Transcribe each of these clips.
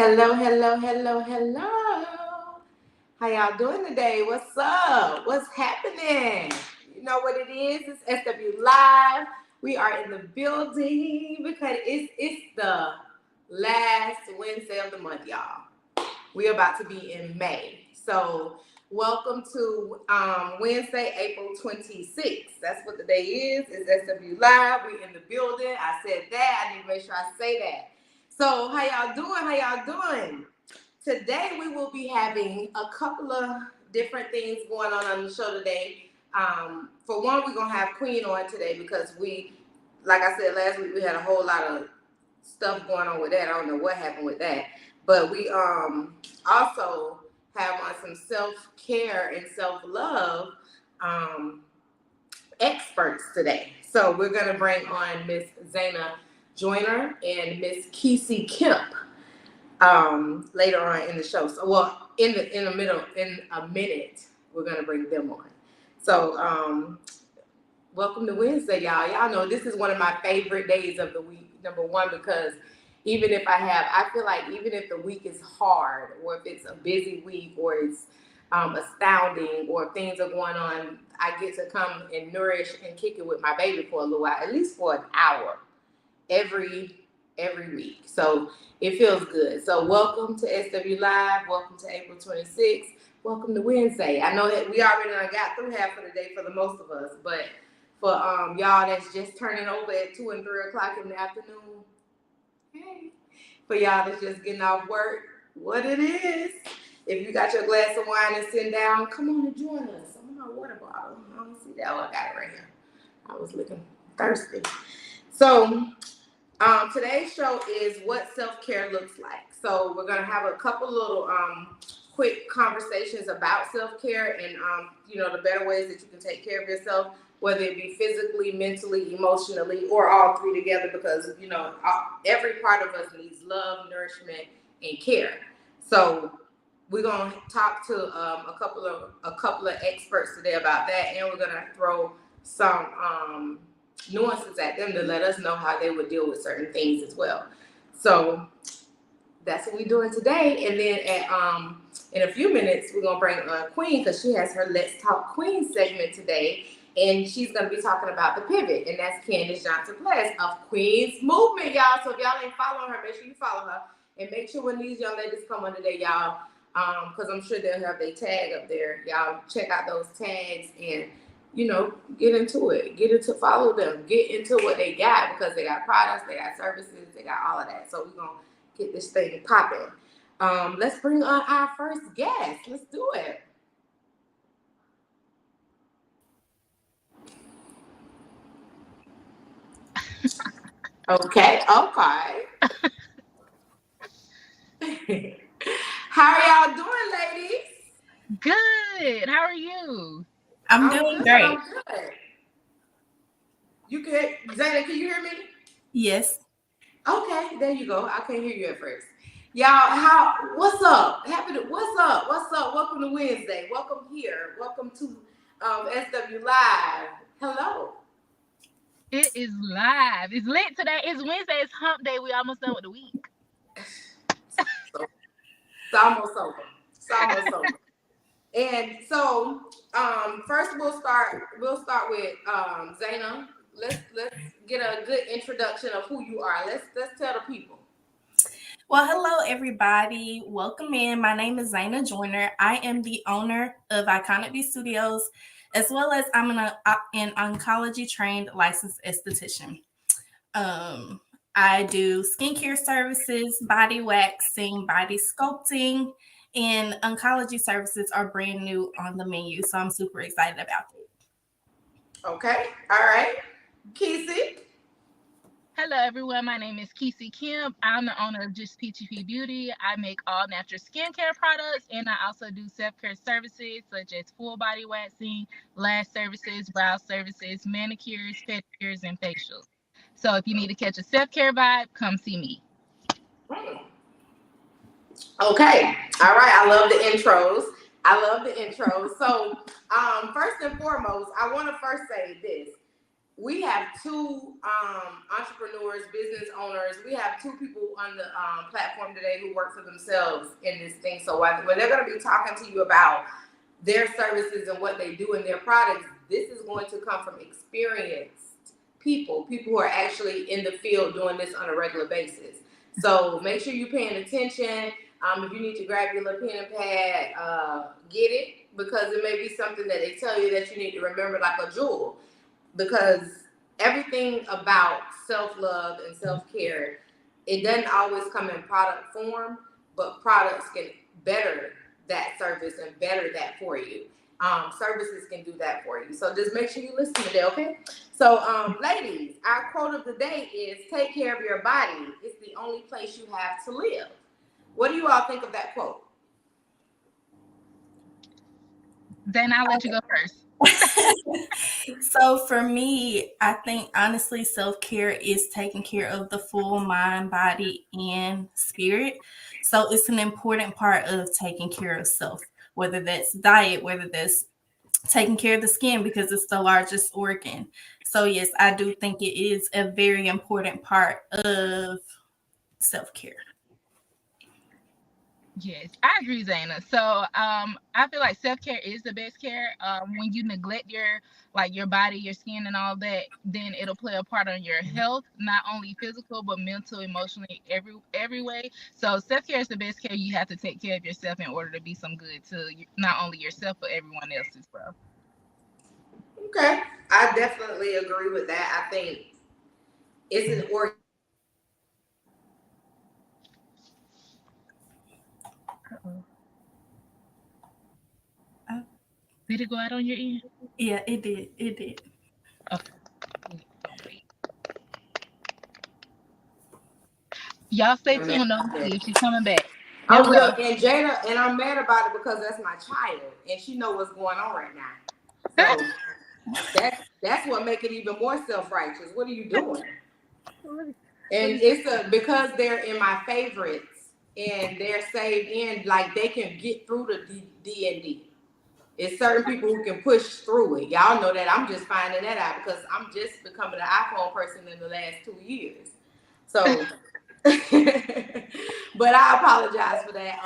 Hello, hello, hello, hello. How y'all doing today? What's up? What's happening? You know what it is? It's SW Live. We are in the building because it's the last Wednesday of the month, y'all. We're about to be in May. So welcome to Wednesday, April 26th. That's what the day is. It's SW Live. We're in the building. I said that. I need to make sure I say that. So how y'all doing? How y'all doing? Today we will be having a couple of different things going on the show today. For one, we're gonna have Queen on today because like I said last week, we had a whole lot of stuff going on with that. I don't know what happened with that, but we also have on some self-care and self-love experts today. So we're gonna bring on Miss Zana Joyner and Miss Keysie Kemp later on in the show. So, well, in a minute, we're gonna bring them on. So, welcome to Wednesday, y'all. Y'all know this is one of my favorite days of the week. Number one, because I feel like even if the week is hard, or if it's a busy week, or it's astounding, or things are going on, I get to come and nourish and kick it with my baby for a little while, at least for an hour. Every week. So it feels good. So welcome to SW Live. Welcome to April 26th. Welcome to Wednesday. I know that we already got through half of the day for the most of us, but for y'all that's just turning over at 2 and 3 o'clock in the afternoon, hey. For y'all that's just getting off work, what it is. If you got your glass of wine and sitting down, come on and join us. I'm on my water bottle. I don't see that. Oh, I got it right here. I was looking thirsty. So today's show is what self-care looks like. So we're going to have a couple little quick conversations about self-care and, the better ways that you can take care of yourself, whether it be physically, mentally, emotionally, or all three together, because, every part of us needs love, nourishment, and care. So we're going to talk to a couple of experts today about that, and we're going to throw some nuances at them to let us know how they would deal with certain things as well. So that's what we're doing today. And then in a few minutes, we're gonna bring Queen, because she has her Let's Talk Queen segment today, and she's gonna be talking about the pivot, and that's Candance Johnson-Ples of Queen's Movement, y'all. So if y'all ain't following her, make sure you follow her, and make sure when these young ladies come on today, y'all, because I'm sure they'll have their tag up there. Y'all check out those tags and get into it. Follow them. Get into what they got, because they got products, they got services, they got all of that. So we're going to get this thing popping. Let's bring on our first guest. Let's do it. Okay. How are y'all doing, ladies? Good. How are you? I'm doing great. I'm good. You can, Zana, can you hear me? Yes. Okay, there you go. I can't hear you at first. Y'all, what's up? What's up? Welcome to Wednesday. Welcome here. Welcome to SW Live. Hello. It is live. It's lit today. It's Wednesday. It's hump day. We almost done with the week. It's almost over. And so, first we'll start with Zana. Let's get a good introduction of who you are. Let's tell the people. Well, hello, everybody. Welcome in. My name is Zana Joyner. I am the owner of Iconic B Studios, as well as I'm an oncology-trained licensed esthetician. I do skincare services, body waxing, body sculpting, and oncology services are brand new on the menu. So I'm super excited about it. Okay. All right. Keysie. Hello, everyone. My name is Keysie Kemp. I'm the owner of Just Peachy Beauty. I make all natural skincare products, and I also do self-care services such as full body waxing, lash services, brow services, manicures, pedicures, and facials. So if you need to catch a self-care vibe, come see me. Okay. All right. I love the intros. So, first and foremost, I want to first say this. we have two entrepreneurs, business owners. We have two people on the platform today who work for themselves in this thing. So when they're going to be talking to you about their services and what they do and their products, this is going to come from experienced people who are actually in the field doing this on a regular basis. So make sure you're paying attention. If you need to grab your little pen and pad, get it, because it may be something that they tell you that you need to remember like a jewel. Because everything about self-love and self-care, it doesn't always come in product form, but products can better that service and better that for you. Services can do that for you. So just make sure you listen today, okay? So, ladies, our quote of the day is, take care of your body. It's the only place you have to live. What do you all think of that quote? Then I'll let you go first. So for me, I think honestly, self-care is taking care of the full mind, body, and spirit. So it's an important part of taking care of self, whether that's diet, whether that's taking care of the skin because it's the largest organ. So yes, I do think it is a very important part of self-care. Yes, I agree, Zana. So I feel like self-care is the best care. When you neglect your body, your skin and all that, then it'll play a part on your health, not only physical, but mental, emotionally, every way. So self-care is the best care. You have to take care of yourself in order to be some good to not only yourself, but everyone else as well. Okay. I definitely agree with that. I think it's an organ. Did it go out on your end? Yeah, it did. It did. Okay. Y'all stay tuned though. See if she's coming back. And Jada, and I'm mad about it because that's my child, and she know what's going on right now. So that's what make it even more self-righteous. What are you doing? And it's because they're in my favorites and they're saved in, like they can get through the D&D. It's certain people who can push through it. Y'all know that. I'm just finding that out because I'm just becoming an iPhone person in the last 2 years. So, but I apologize for that.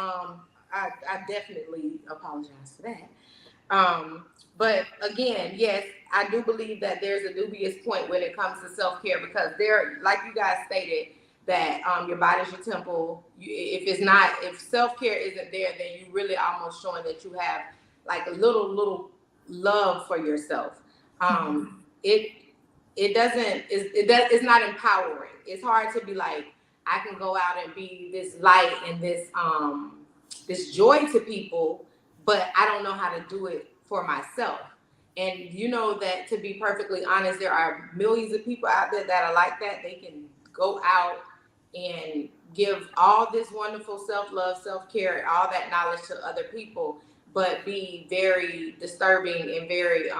I definitely apologize for that. But again, yes, I do believe that there's a dubious point when it comes to self-care because there, like you guys stated, that your body's your temple. If self-care isn't there, then you really almost showing that you have like a little love for yourself. It's not empowering. It's hard to be like, I can go out and be this light and this joy to people, but I don't know how to do it for myself. And you know that, to be perfectly honest, there are millions of people out there that are like that. They can go out and give all this wonderful self-love, self-care, all that knowledge to other people, but be very disturbing and very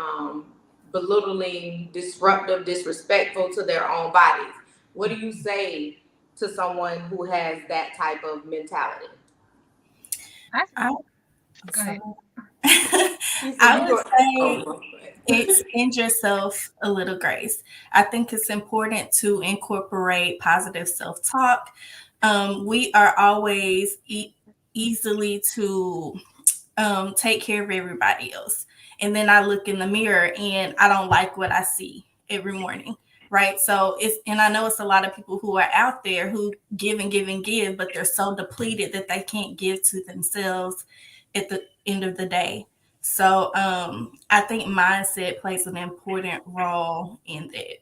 belittling, disruptive, disrespectful to their own bodies. What do you say to someone who has that type of mentality? Go ahead. I would say extend yourself a little grace. I think it's important to incorporate positive self-talk. We are always easily to take care of everybody else. And then I look in the mirror and I don't like what I see every morning. Right. So and I know it's a lot of people who are out there who give and give and give, but they're so depleted that they can't give to themselves at the end of the day. So I think mindset plays an important role in that.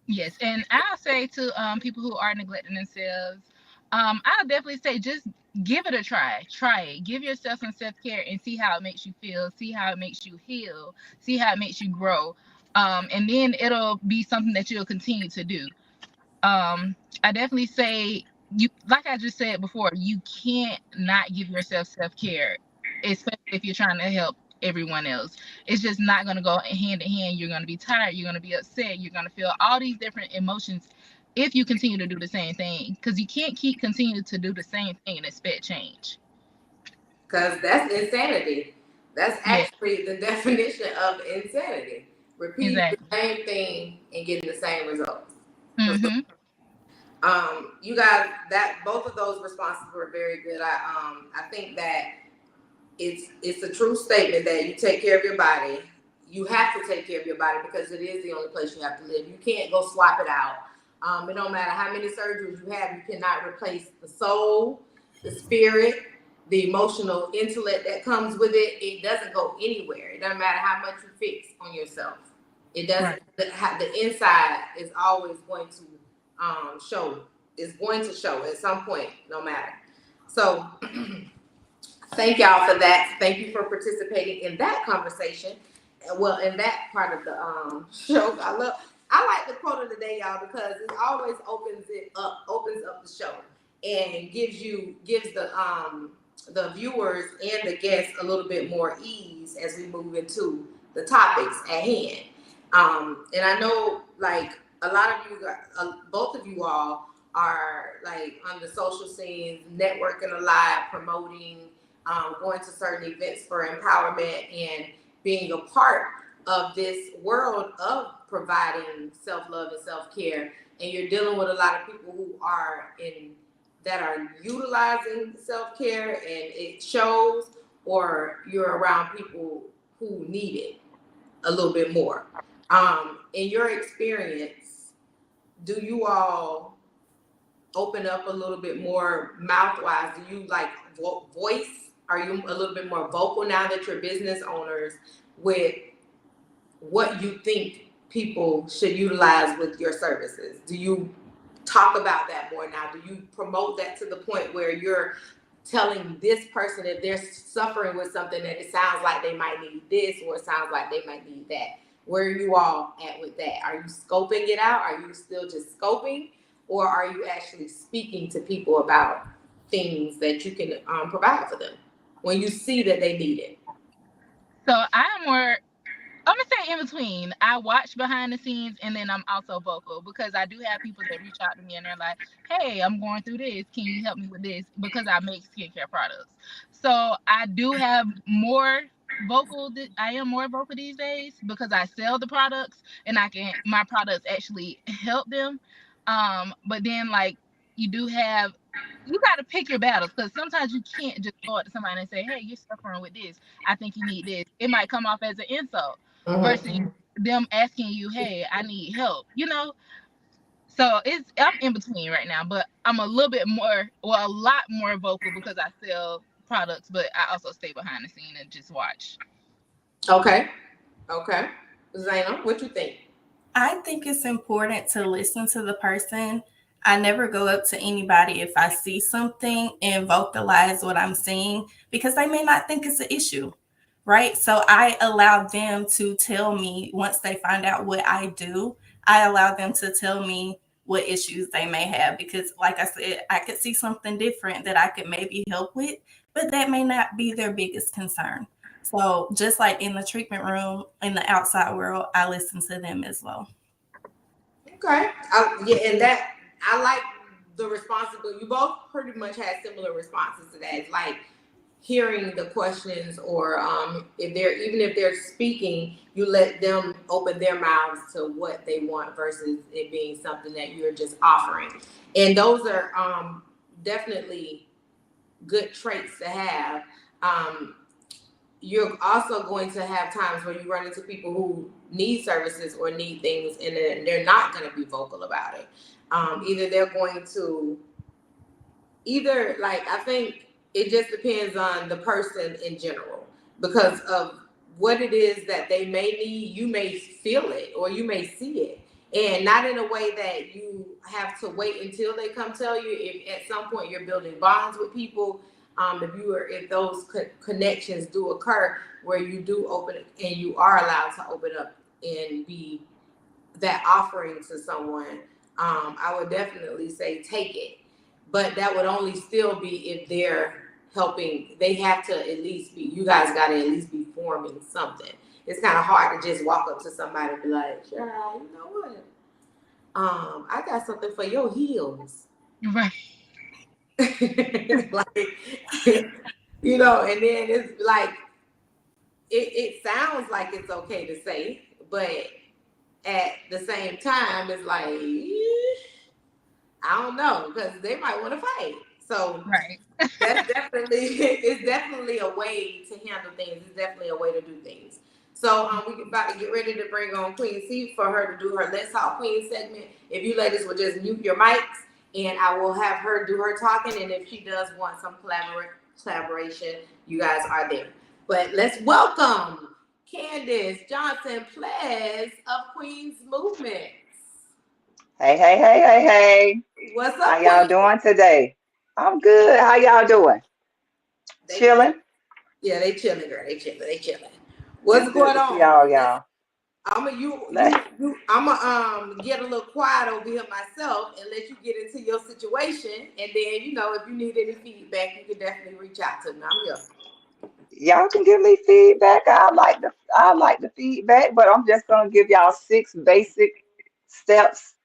Yes, and I'll say to people who are neglecting themselves, I'll definitely say just give it a try. Try it. Give yourself some self-care and see how it makes you feel. See how it makes you heal. See how it makes you grow. And then it'll be something that you'll continue to do. I definitely say, you, like I just said before, you can't not give yourself self-care, especially if you're trying to help everyone else. It's just not going to go hand in hand. You're going to be tired. You're going to be upset. You're going to feel all these different emotions if you continue to do the same thing, because you can't keep continuing to do the same thing and expect change. Because that's insanity. That's actually the definition of insanity. repeating Exactly. the same thing and getting the same results. Mm-hmm. You guys, that both of those responses were very good. I think that it's a true statement that you take care of your body. You have to take care of your body because it is the only place you have to live. You can't go swap it out. It don't matter how many surgeries you have, you cannot replace the soul, the spirit, the emotional intellect that comes with it. It doesn't go anywhere. It doesn't matter how much you fix on yourself. It doesn't. Right. The inside is always going to show. Is going to show at some point, no matter. So. Thank y'all for that. Thank you for participating in that conversation. Well, in that part of the show, I like the quote of the day, y'all, because it always opens up the show and gives the viewers and the guests a little bit more ease as we move into the topics at hand. And I know, like, a lot of you, both of you all are like on the social scenes, networking a lot, promoting. Going to certain events for empowerment and being a part of this world of providing self-love and self-care. And you're dealing with a lot of people who are utilizing self-care and it shows, or you're around people who need it a little bit more. In your experience, do you all open up a little bit more mouth-wise? Do you like voice? Are you a little bit more vocal now that you're business owners with what you think people should utilize with your services? Do you talk about that more now? Do you promote that to the point where you're telling this person if they're suffering with something that it sounds like they might need this or it sounds like they might need that? Where are you all at with that? Are you scoping it out? Are you still just scoping? Or are you actually speaking to people about things that you can provide for them when you see that they need it? So I'm gonna say in between. I watch behind the scenes and then I'm also vocal because I do have people that reach out to me and they're like, hey, I'm going through this. Can you help me with this? Because I make skincare products. So I do have more vocal. I am more vocal these days because I sell the products and my products actually help them. But then like you got to pick your battles because sometimes you can't just go up to somebody and say, hey, you're suffering with this. I think you need this. It might come off as an insult versus them asking you, hey, I need help, So I'm in between right now, but I'm a lot more vocal because I sell products, but I also stay behind the scene and just watch. Okay. Zana, what you think? I think it's important to listen to the person. I never go up to anybody if I see something and vocalize what I'm seeing because they may not think it's an issue, right? So I allow them to tell me once they find out what I do, I allow them to tell me what issues they may have because, like I said, I could see something different that I could maybe help with, but that may not be their biggest concern. So just like in the treatment room, in the outside world, I listen to them as well. Okay. And that, I like the responsibility. You both pretty much had similar responses to that. It's like hearing the questions or if they're speaking, you let them open their mouths to what they want versus it being something that you're just offering. And those are definitely good traits to have. You're also going to have times where you run into people who need services or need things and they're not going to be vocal about it. Either they're going to I think it just depends on the person in general because of what it is that they may need. You may feel it or you may see it, and not in a way that you have to wait until they come tell you. If at some point you're building bonds with people, if those connections do occur where you do open and you are allowed to open up and be that offering to someone, I would definitely say take it. But that would only still be if they're helping. They have to at least be, you guys got to at least be forming something. It's kind of hard to just walk up to somebody and be like, "Child, you know what? I got something for your heels." Right. Like, and then it's like, it sounds like it's okay to say, but at the same time, it's like, I don't know, because they might want to fight. So Right. that's definitely it's definitely a way to handle things. It's definitely a way to do things. So we about to get ready to bring on Queen C for her to do her Let's Talk Queen segment. If you ladies will just mute your mics, and I will have her do her talking. And if she does want some collaboration, you guys are there. But let's welcome Candance Johnson Ples of Queen's Movement. Hey. What's How up, y'all Queen? doing today? I'm good. How y'all doing? Chilling? Yeah, they chilling, girl. They chilling. It's What's good going to see on? all y'all. I'ma get a little quiet over here myself and let you get into your situation. And then, if you need any feedback, you can definitely reach out to me. I'm here. Y'all can give me feedback. I like the feedback, but I'm just gonna give y'all 6 basic steps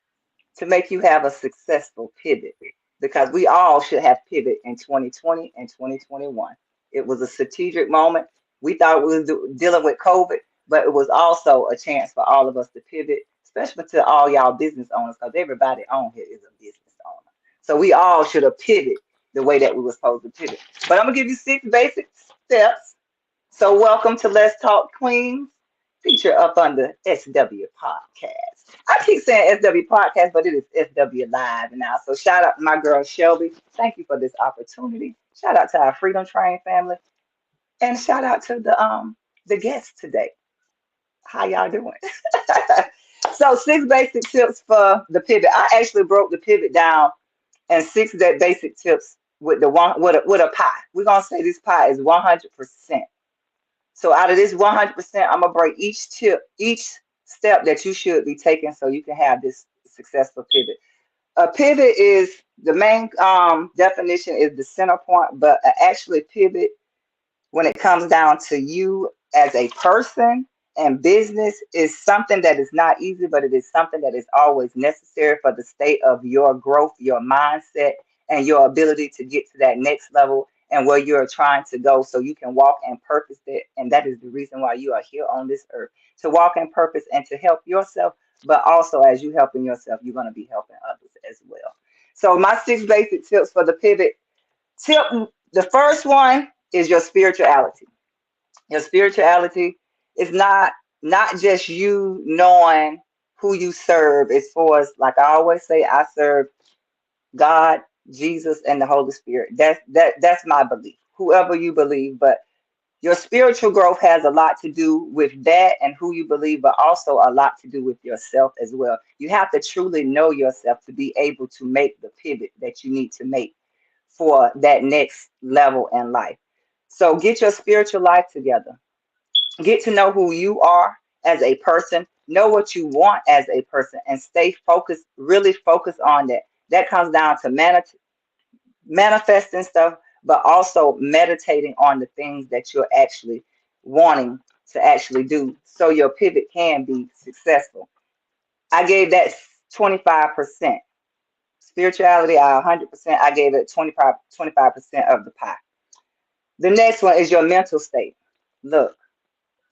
to make you have a successful pivot, because we all should have pivot in 2020 and 2021. It was a strategic moment. We thought we were dealing with COVID, but it was also a chance for all of us to pivot, especially to all y'all business owners, because everybody on here is a business owner. So we all should have pivoted the way that we were supposed to pivot. But I'm gonna give you 6 basic steps. So welcome to Let's Talk Queens, feature up under SW Podcast. I keep saying SW Podcast, but it is SW Live now. So shout out to my girl Shelby. Thank you for this opportunity. Shout out to our Freedom Train family, and shout out to the guests today. How y'all doing? So 6 basic tips for the pivot. I actually broke the pivot down and 6 basic tips with the one with a pie. We're gonna say this pie is 100%. So out of this 100%, I'm gonna break each tip, each step that you should be taking so you can have this successful pivot. A pivot is the main definition is the center point, but actually pivot, when it comes down to you as a person and business, is something that is not easy, but it is something that is always necessary for the state of your growth, your mindset, and your ability to get to that next level and where you're trying to go, so you can walk in purpose. And that is the reason why you are here on this earth, to walk in purpose and to help yourself. But also, as you helping yourself, you're going to be helping others as well. So my 6 basic tips for the pivot. Tip, the first one is your spirituality. Your spirituality is not just you knowing who you serve. As far as, like I always say, I serve God, Jesus, and the Holy Spirit. That's my belief. Whoever you believe, but your spiritual growth has a lot to do with that and who you believe, but also a lot to do with yourself as well. You have to truly know yourself to be able to make the pivot that you need to make for that next level in life. So get your spiritual life together. Get to know who you are as a person, know what you want as a person, and stay focused, really focus on that. That comes down to manifesting stuff, but also meditating on the things that you're actually wanting to actually do so your pivot can be successful. I gave that 25%. Spirituality, 100%. I gave it 25% of the pie. The next one is your mental state. Look,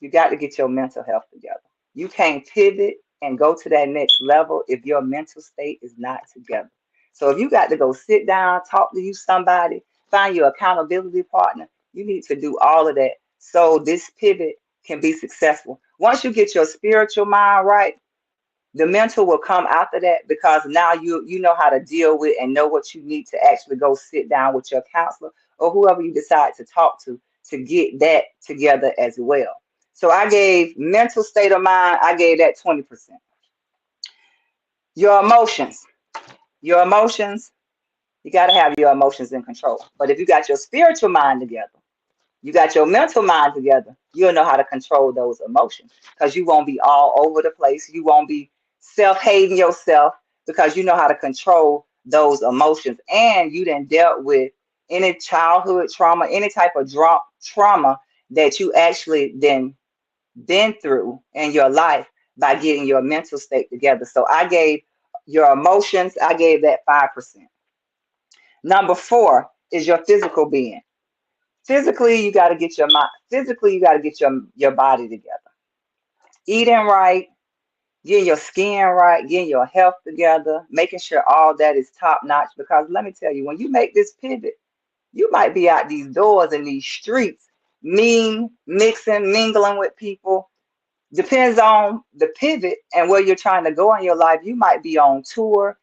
you got to get your mental health together. You can't pivot and go to that next level if your mental state is not together. So if you got to go sit down, talk to you somebody, find your accountability partner, you need to do all of that so this pivot can be successful. Once you get your spiritual mind right, the mental will come after that, because now you know how to deal with and know what you need to actually go sit down with your counselor or whoever you decide to talk to get that together as well. So I gave mental state of mind, I gave that 20%. Your emotions. Your emotions, you got to have your emotions in control. But if you got your spiritual mind together, you got your mental mind together, you'll know how to control those emotions, because you won't be all over the place. You won't be self-hating yourself, because you know how to control those emotions. And you done dealt with any childhood trauma, any type of trauma that you actually then been through in your life by getting your mental state together. So I gave your emotions, I gave that 5%. Number 4 is your physical being. Physically, you got to get your mind. Physically, you got to get your body together. eating right, getting your skin right, getting your health together, making sure all that is top notch. Because let me tell you, when you make this pivot, you might be out these doors in these streets, mixing, mingling with people. Depends on the pivot and where you're trying to go in your life. You might be on tour.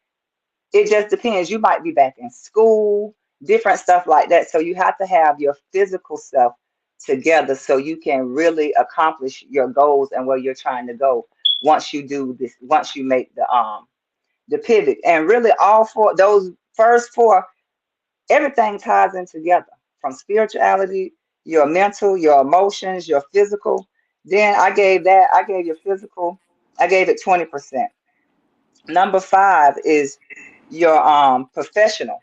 It just depends. You might be back in school, different stuff like that. So you have to have your physical self together so you can really accomplish your goals and where you're trying to go once you do this, once you make the pivot. And really all four, those first four, everything ties in together from spirituality, your mental, your emotions, your physical. Then I gave your physical, I gave it 20%. Number five is your professional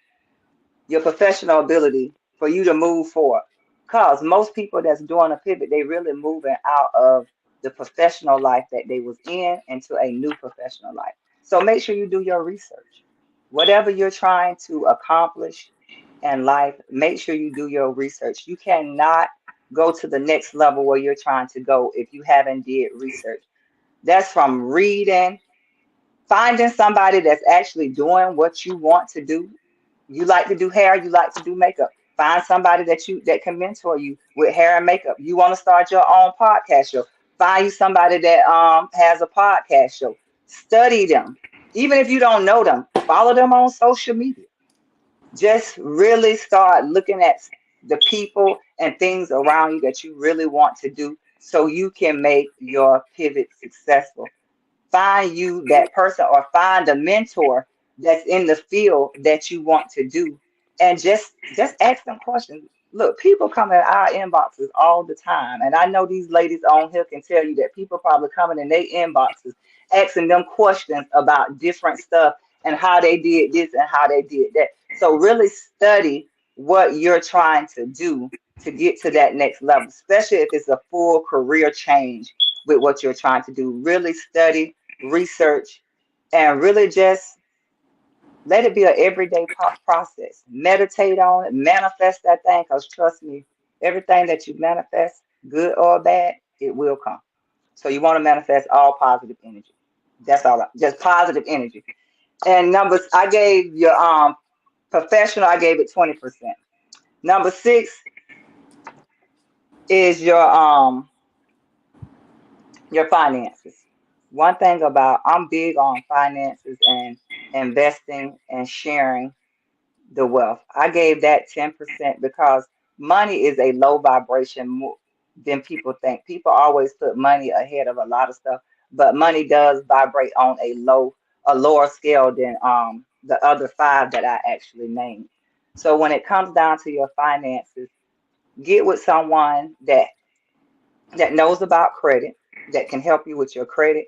ability for you to move forward. Because most people that's doing a pivot, they really moving out of the professional life that they was in into a new professional life. So make sure you do your research. Whatever you're trying to accomplish in life, make sure you do your research. You cannot go to the next level where you're trying to go if you haven't did research. That's from reading, finding somebody that's actually doing what you want to do. You like to do hair, you like to do makeup. Find somebody that can mentor you with hair and makeup. You want to start your own podcast show. Find you somebody that has a podcast show. Study them. Even if you don't know them, follow them on social media. Just really start looking at the people and things around you that you really want to do so you can make your pivot successful. Find you that person or find a mentor that's in the field that you want to do and just ask them questions. Look, people come in our inboxes all the time, and I know these ladies on here can tell you that people probably coming in their inboxes asking them questions about different stuff and how they did this and how they did that. So really study what you're trying to do to get to that next level, especially if it's a full career change with what you're trying to do. Really study, research, and really just let it be an everyday process. Meditate on it, manifest that thing, because trust me, everything that you manifest, good or bad, it will come. So you want to manifest all positive energy. That's all, just positive energy. And numbers, I gave your professional, I gave it 20%. Number six is your finances. One thing about I'm big on finances and investing and sharing the wealth. I gave that 10% because money is a low vibration more than people think. People always put money ahead of a lot of stuff, but money does vibrate on a lower scale than the other five that I actually named. So when it comes down to your finances, get with someone that knows about credit, that can help you with your credit.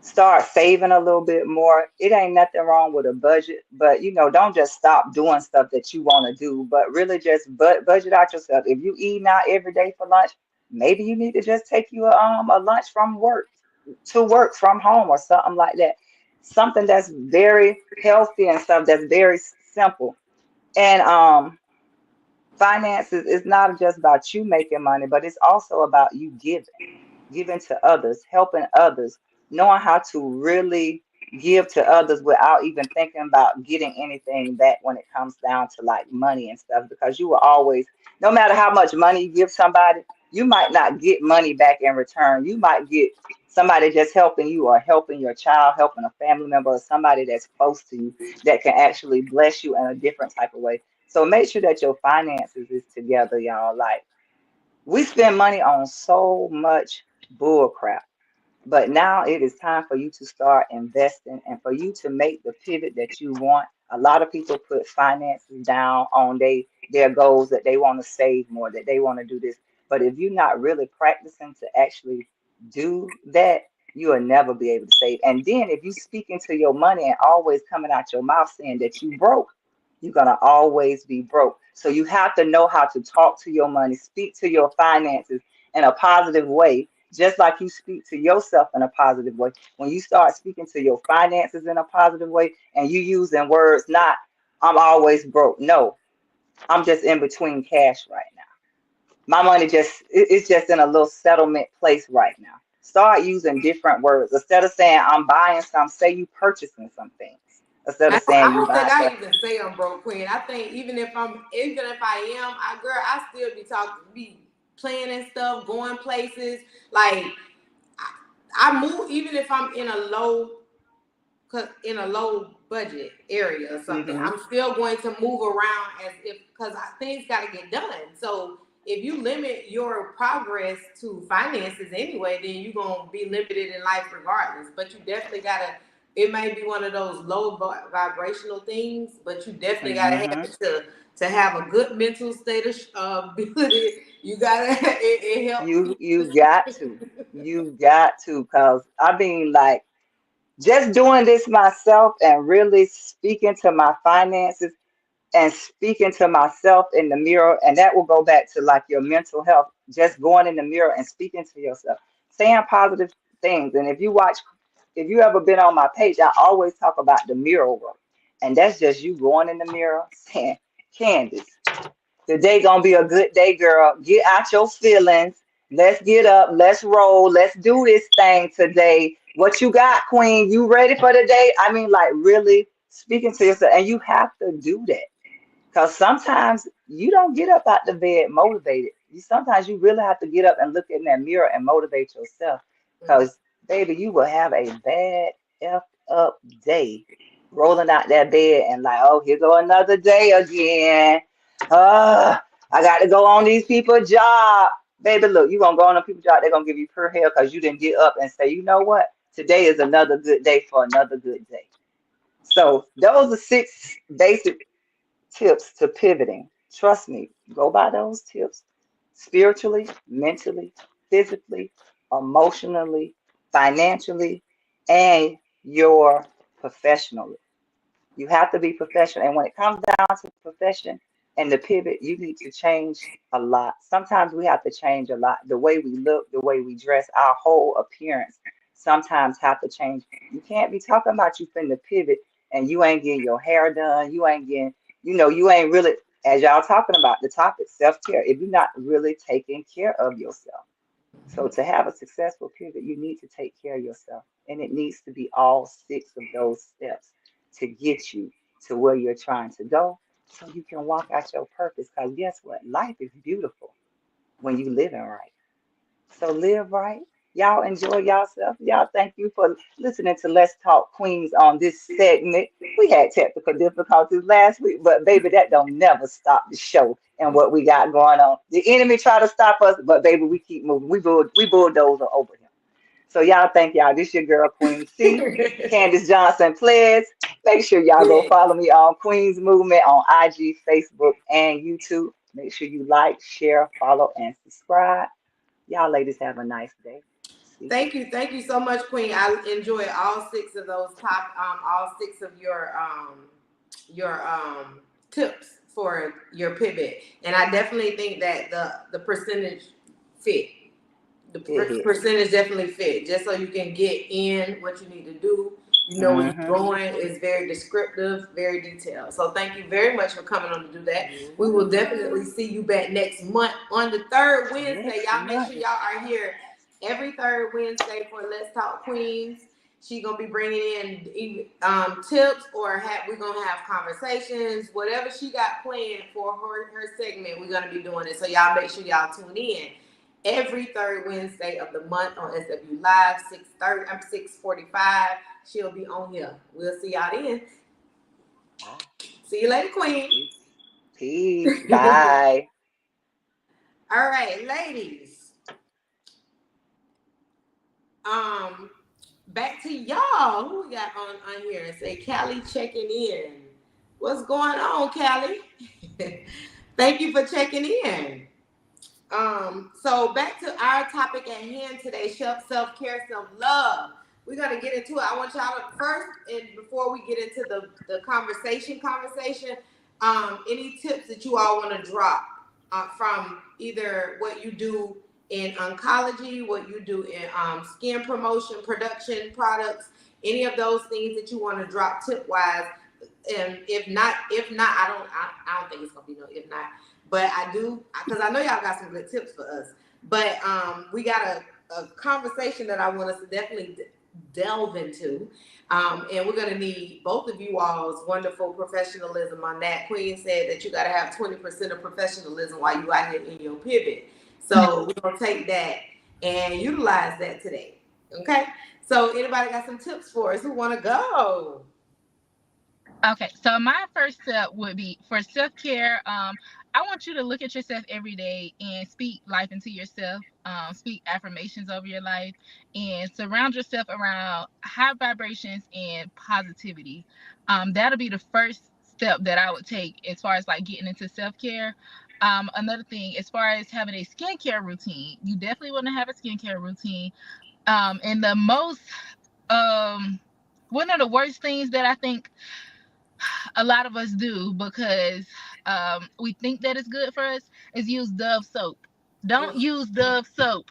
Start saving a little bit more. It ain't nothing wrong with a budget, but don't just stop doing stuff that you want to do, but really just budget out yourself. If you eat out every day for lunch, maybe you need to just take you a lunch from work to work from home or something like that. Something that's very healthy and stuff that's very simple. And finances is not just about you making money, but it's also about you giving to others, helping others, knowing how to really give to others without even thinking about getting anything back when it comes down to like money and stuff. Because you will always, no matter how much money you give somebody, you might not get money back in return. You might get somebody just helping you or helping your child, helping a family member or somebody that's close to you that can actually bless you in a different type of way. So make sure that your finances is together, y'all. Like, we spend money on so much bull crap. But now it is time for you to start investing and for you to make the pivot that you want. A lot of people put finances down on their goals that they want to save more, that they want to do this. But if you're not really practicing to actually do that, you will never be able to save. And then if you speak into your money and always coming out your mouth saying that you broke, you're gonna always be broke. So you have to know how to talk to your money, speak to your finances in a positive way, just like you speak to yourself in a positive way. When you start speaking to your finances in a positive way and you using words not I'm always broke. No, I'm just in between cash right now. My money it's just in a little settlement place right now. Start using different words. Instead of saying I'm buying some, say you purchasing some things. Instead of I saying you don't think buying I stuff. even say I'm broke, Queen. I think even if I am, I still be be planning stuff, going places. Like I move, even if I'm in a low budget area or something, Mm-hmm. I'm still going to move around as if because things got to get done. So if you limit your progress to finances anyway, then you're gonna be limited in life regardless. But you definitely gotta. It may be one of those low vibrational things, but you definitely gotta have Mm-hmm. it to have a good mental state of ability. You gotta. It helps You you got to, cause I mean, like, just doing this myself and really speaking to my finances and speaking to myself in the mirror, and that will go back to like your mental health, just going in the mirror and speaking to yourself, saying positive things. And if you ever been on my page, I always talk about the mirror work, and that's just you going in the mirror saying, Candace, today gonna be a good day, girl. Get out your feelings. Let's get up. Let's roll. Let's do this thing today. What you got, Queen? You ready for the day? I mean, like, really speaking to yourself, and you have to do that. Because sometimes you don't get up out the bed motivated. Sometimes you really have to get up and look in that mirror and motivate yourself. Because, baby, you will have a bad F up day rolling out that bed and like, oh, here go another day again. I got to go on these people's job. Baby, look, you going to go on a people's job. They're going to give you per hair because you didn't get up and say, you know what? Today is another good day for another good day. So those are 6 basic tips to pivoting. Trust me, go by those tips spiritually, mentally, physically, emotionally, financially, and your professionally. You have to be professional. And when it comes down to profession and the pivot, you need to change a lot. Sometimes we have to change a lot. The way we look, the way we dress, our whole appearance sometimes have to change. You can't be talking about you finna pivot and you ain't getting your hair done. You ain't getting, you ain't really, as y'all talking about the topic, self-care. If you're not really taking care of yourself. So to have a successful pivot, you need to take care of yourself. And it needs to be all 6 of those steps to get you to where you're trying to go so you can walk out your purpose. Because guess what? Life is beautiful when you living right. So live right. Y'all enjoy yourself. Y'all, thank you for listening to Let's Talk Queens on this segment. We had technical difficulties last week, but baby, that don't never stop the show and what we got going on. The enemy try to stop us, but baby, we keep moving. We bulldozer over him. So y'all, thank y'all. This your girl Queen C, Candace Johnson Pledge. Make sure y'all go Yeah. follow me on Queens Movement on IG, Facebook, and YouTube. Make sure you like, share, follow, and subscribe. Y'all ladies have a nice day. See you. Thank you so much, Queen. I enjoy all 6 of those all 6 of your tips for your pivot, and I definitely think that the percentage fit. The It hit. percentage definitely fit, just so you can get in what you need to do. You know where you're Mm-hmm. going. Is very descriptive, very detailed. So thank you very much for coming on to do that. You're We will welcome. definitely see you back next month on the 3rd Wednesday. Next Y'all make month. sure y'all are here every 3rd Wednesday for Let's Talk Queens. She gonna be bringing in tips, or we're gonna have conversations, whatever she got planned for her segment. We're gonna be doing it. So y'all make sure y'all tune in every 3rd Wednesday of the month on SW Live, 6:30. I'm 6:45. She'll be on here. We'll see y'all then. Bye. See you later, Queen. Peace. Peace. Bye. All right, ladies. Back to y'all. Who we got on here? And say Callie checking in. What's going on, Callie? Thank you for checking in. So back to our topic at hand today, self-care, self-love. We're gonna get into it. I want y'all to first, and before we get into the conversation, any tips that you all want to drop from either what you do in oncology, what you do in skin promotion, production, products, any of those things that you want to drop tip wise. And if not, I don't think it's gonna be no if not. But I do, because I know y'all got some good tips for us. But we gotta a conversation that I want us to definitely delve into. And we're going to need both of you all's wonderful professionalism on that. Queen said that you got to have 20% of professionalism while you out here in your pivot. So we're going to take that and utilize that today. Okay. So anybody got some tips for us? Who want to go? Okay, so my first step would be for self-care. I want you to look at yourself every day and speak life into yourself. Speak affirmations over your life and surround yourself around high vibrations and positivity. That'll be the first step that I would take as far as like getting into self-care. Another thing, as far as having a skincare routine, you definitely want to have a skincare routine. And the most, one of the worst things that I think a lot of us do because we think that it's good for us is use Dove soap. Don't use Dove soap.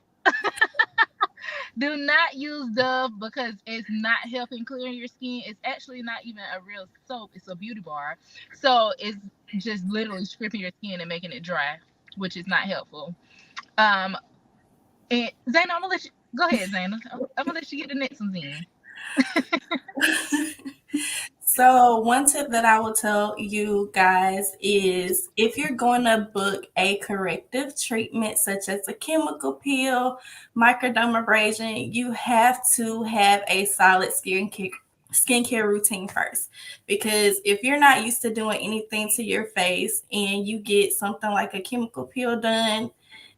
Do not use Dove because it's not helping clear your skin. It's actually not even a real soap. It's a beauty bar. So it's just literally stripping your skin and making it dry, which is not helpful. And Zana, I'm gonna let you go ahead, Zana. I'm gonna let you get the next one in. So one tip that I will tell you guys is if you're going to book a corrective treatment such as a chemical peel, microdermabrasion, you have to have a solid skincare routine first. Because if you're not used to doing anything to your face and you get something like a chemical peel done,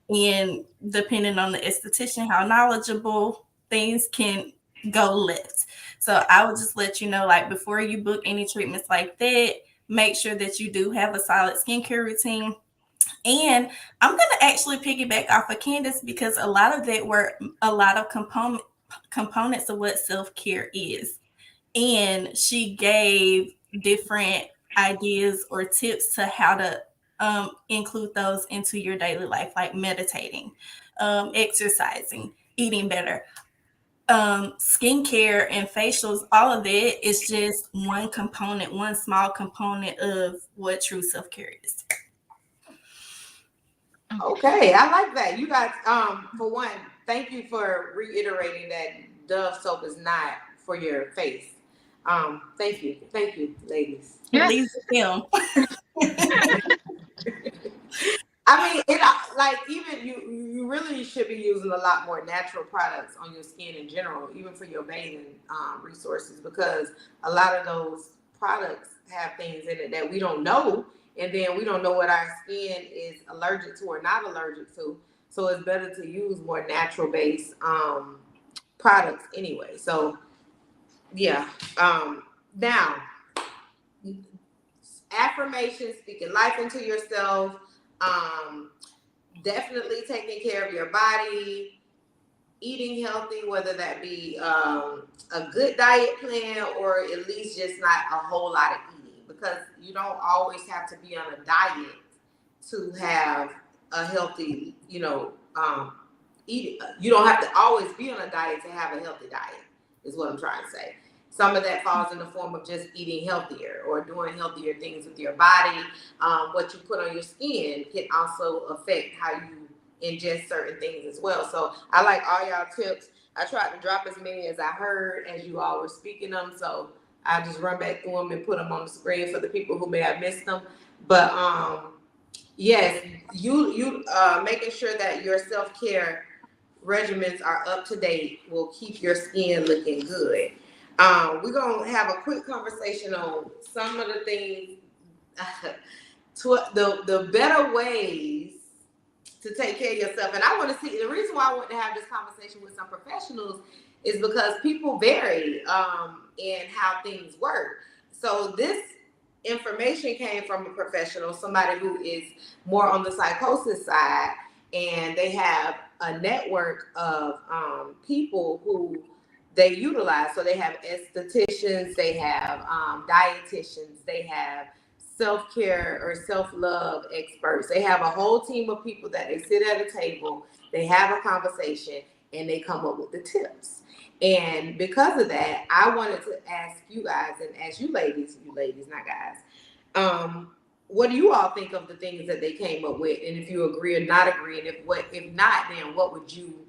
and depending on the esthetician, how knowledgeable, things can go left. So I would just let you know, like before you book any treatments like that, make sure that you do have a solid skincare routine. And I'm going to actually piggyback off of Candance because a lot of that were a lot of components of what self-care is. And she gave different ideas or tips to how to include those into your daily life, like meditating, exercising, eating better, skincare and facials. All of that is just one component, one small component of what true self-care is. Okay, I like that. You guys, for one, thank you for reiterating that Dove soap is not for your face. Thank you, ladies. Yes. Leave the film. I mean, it like even you really should be using a lot more natural products on your skin in general, even for your bathing resources, because a lot of those products have things in it that we don't know, and then we don't know what our skin is allergic to or not allergic to. So it's better to use more natural based products anyway. So yeah. Now, affirmations, speaking life into yourself. Definitely taking care of your body, eating healthy, whether that be a good diet plan or at least just not a whole lot of eating, because you don't always have to be on a diet to have a healthy, eat. You don't have to always be on a diet to have a healthy diet, is what I'm trying to say. Some of that falls in the form of just eating healthier or doing healthier things with your body. What you put on your skin can also affect how you ingest certain things as well. So I like all y'all tips. I tried to drop as many as I heard as you all were speaking them. So I just run back through them and put them on the screen for the people who may have missed them. But yes, you making sure that your self-care regimens are up to date will keep your skin looking good. We're gonna have a quick conversation on some of the things, the better ways to take care of yourself. And I want to see, the reason why I want to have this conversation with some professionals is because people vary in how things work. So this information came from a professional, somebody who is more on the psychosis side, and they have a network of people who they utilize. So they have estheticians, they have dietitians, they have self-care or self-love experts. They have a whole team of people that they sit at a table, they have a conversation, and they come up with the tips. And because of that, I wanted to ask you guys, and ask you ladies, not guys, what do you all think of the things that they came up with? And if you agree or not agree, and if not, then what would you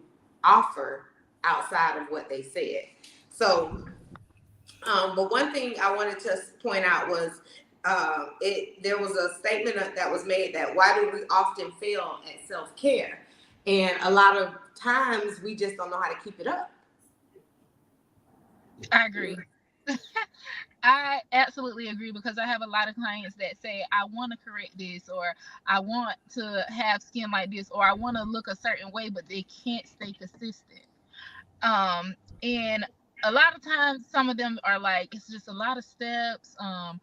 offer outside of what they said. So, but one thing I wanted to point out was there was a statement that was made that why do we often fail at self-care? And a lot of times we just don't know how to keep it up. I agree. I absolutely agree, because I have a lot of clients that say, I want to correct this, or I want to have skin like this, or I want to look a certain way, but they can't stay consistent. And a lot of times some of them are like, it's just a lot of steps. I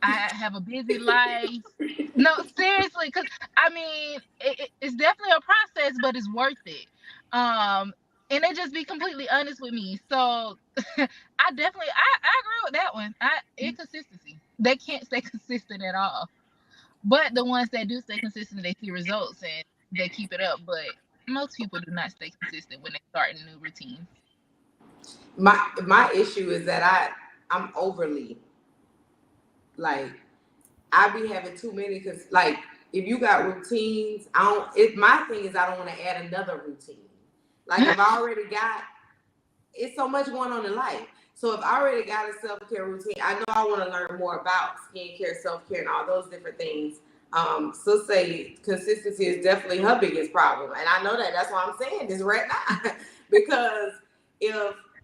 have a busy life. No, seriously, because I mean, it's definitely a process, but it's worth it. And they just be completely honest with me. So I definitely I agree with that one. Inconsistency. They can't stay consistent at all. But the ones that do stay consistent, they see results and they keep it up. But most people do not stay consistent when they start a new routine. My issue is that I'm overly, like, I be having too many, because like if you got routines, my thing is I don't want to add another routine. Like if I already got, it's so much going on in life. So if I already got a self-care routine, I know I want to learn more about skincare, self-care, and all those different things. So say consistency is definitely her biggest problem. And I know that. That's why I'm saying this right now. Because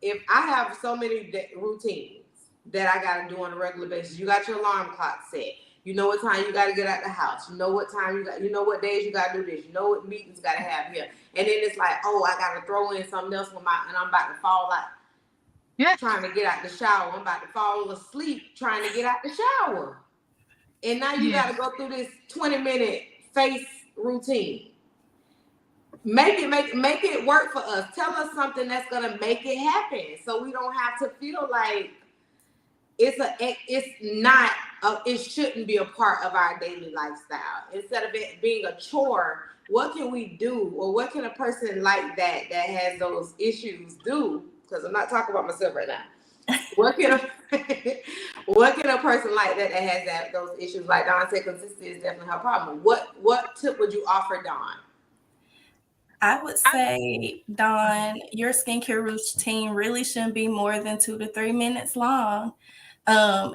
if I have so many routines that I got to do on a regular basis, you got your alarm clock set. You know what time you got to get out the house. You know what time you know what days you got to do this. You know what meetings you got to have here. And then it's like, oh, I got to throw in something else and I'm about to fall out. Yeah. Trying to get out the shower. I'm about to fall asleep trying to get out the shower. And now you got to go through this 20-minute face routine. Make it work for us. Tell us something that's going to make it happen, so we don't have to feel like it shouldn't be a part of our daily lifestyle. Instead of it being a chore, what can we do, or what can a person like that has those issues do? Because I'm not talking about myself right now. What can a person like that has those issues? Like Dawn said, consistency is definitely her problem. What tip would you offer Dawn? I would say, Dawn, your skincare routine really shouldn't be more than 2 to 3 minutes long.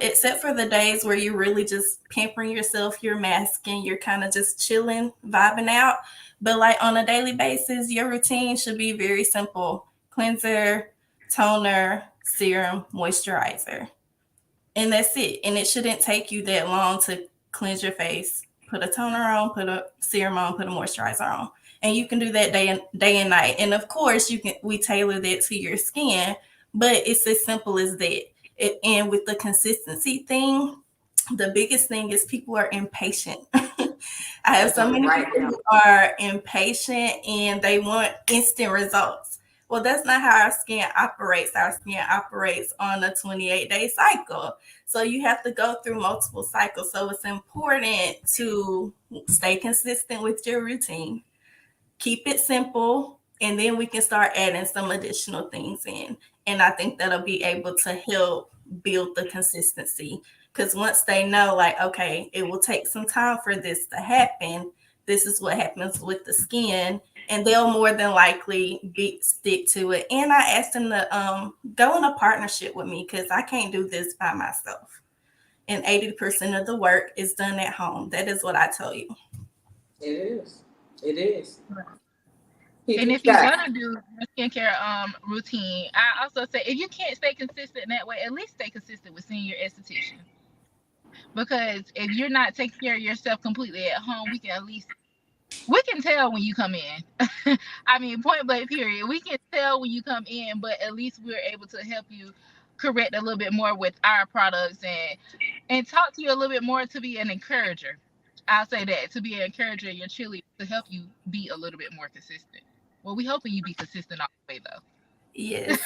Except for the days where you're really just pampering yourself, you're masking, you're kind of just chilling, vibing out. But like on a daily basis, your routine should be very simple: cleanser, toner, serum, moisturizer. And that's it. And it shouldn't take you that long to cleanse your face, put a toner on, put a serum on, put a moisturizer on. And you can do that day and night. And of course, we tailor that to your skin, but it's as simple as that. And with the consistency thing, the biggest thing is people are impatient. I have so many people who are impatient and they want instant results. Well, that's not how our skin operates. Our skin operates on a 28-day cycle. So you have to go through multiple cycles. So it's important to stay consistent with your routine. Keep it simple, and then we can start adding some additional things in. And I think that'll be able to help build the consistency. Because once they know, like, okay, it will take some time for this to happen. This is what happens with the skin. And they'll more than likely stick to it. And I asked them to go in a partnership with me, because I can't do this by myself. And 80% of the work is done at home. That is what I tell you. It is. And if you're gonna do a skincare routine, I also say, if you can't stay consistent in that way, at least stay consistent with seeing your esthetician. Because if you're not taking care of yourself completely at home, we can tell when you come in. I mean, point blank period. We can tell when you come in, but at least we're able to help you correct a little bit more with our products and talk to you a little bit more, to be an encourager. I'll say that, to be an encourager, your cheerleader, to help you be a little bit more consistent. Well, we hoping you be consistent all the way, though. Yes,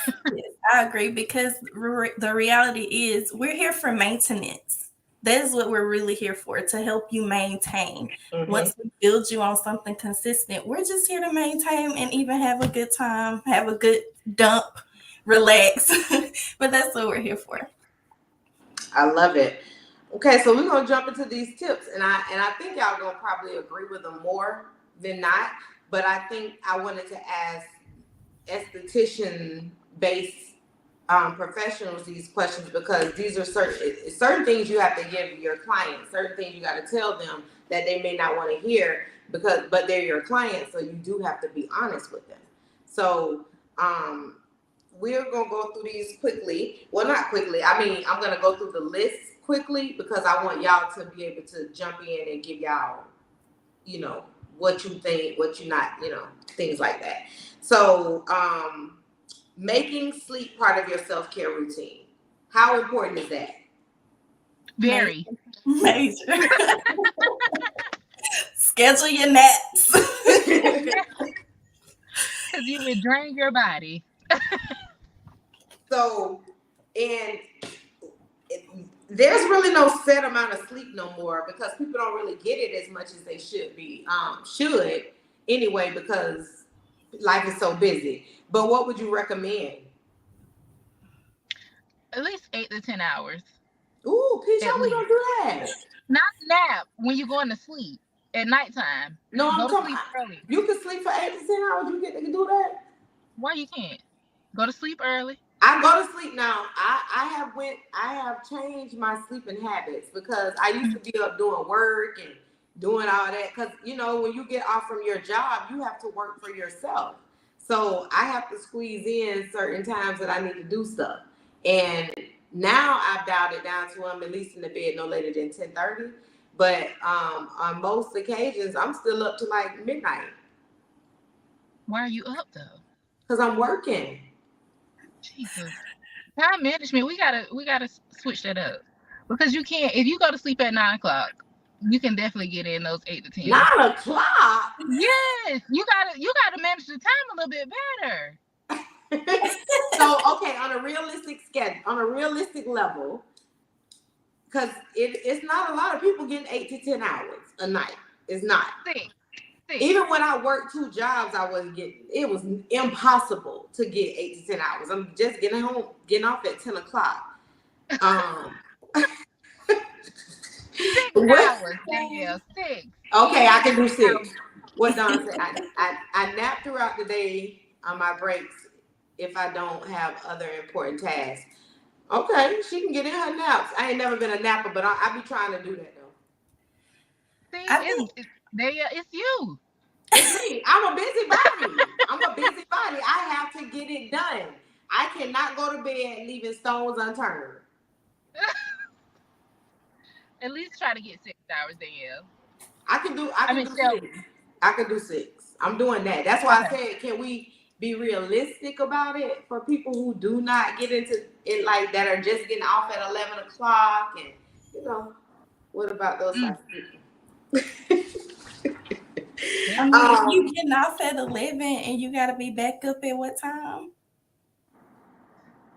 I agree, because the reality is we're here for maintenance. That is what we're really here for, to help you maintain. Mm-hmm. Once we build you on something consistent, we're just here to maintain and even have a good time, have a good dump, relax. But that's what we're here for. I love it. Okay, so we're gonna jump into these tips, and I think y'all gonna probably agree with them more than not. But I think I wanted to ask esthetician-based professionals these questions, because these are certain things you have to give your clients, certain things you got to tell them that they may not want to hear, but they're your clients, so you do have to be honest with them. So we're gonna go through these quickly. Well, not quickly. I mean, I'm gonna go through the list quickly because I want y'all to be able to jump in and give y'all, what you think, what you not, things like that. So making sleep part of your self-care routine. How important is that? Very. Major. Schedule your naps. Because you would drain your body. So, and there's really no set amount of sleep no more because people don't really get it as much as they should be. Should anyway, because life is so busy. But what would you recommend? At least 8 to 10 hours. Ooh, Peach, how we gonna do that? Not nap when you're going to sleep at nighttime. No, I'm Go to talking. sleep early. You can sleep for 8 to 10 hours. You get to do that? Why you can't? Go to sleep early. I go to sleep now. I have changed my sleeping habits because I used to be up doing work and doing all that. Because when you get off from your job, you have to work for yourself. So I have to squeeze in certain times that I need to do stuff. And now I've dialed it down to I'm at least in the bed no later than 10:30. But on most occasions, I'm still up to like midnight. Why are you up though? Because I'm working. Jesus. Time management, we gotta switch that up. Because you can't, if you go to sleep at 9 o'clock, you can definitely get in those 8 to 10. 9 o'clock? Yes, you gotta manage the time a little bit better. So okay, on a realistic level, because it's not a lot of people getting 8 to 10 hours a night. It's not. Six. Even when I worked 2 jobs, it was impossible to get 8 to 10 hours. I'm just getting off at 10 o'clock. 6 hours. Yeah, 6. Okay, I can do 6. What Don said, I nap throughout the day on my breaks if I don't have other important tasks. Okay, she can get in her naps. I ain't never been a napper, but I be trying to do that though. See, it's you. It's me. I'm a busybody. I have to get it done. I cannot go to bed leaving stones unturned. At least try to get 6 hours, Danielle. I can do 6. I can do 6. I'm doing that. That's why I said, can we be realistic about it for people who do not get into it, like that are just getting off at 11 o'clock, and what about those types of people? I mean, you getting off at 11 and you gotta be back up at what time?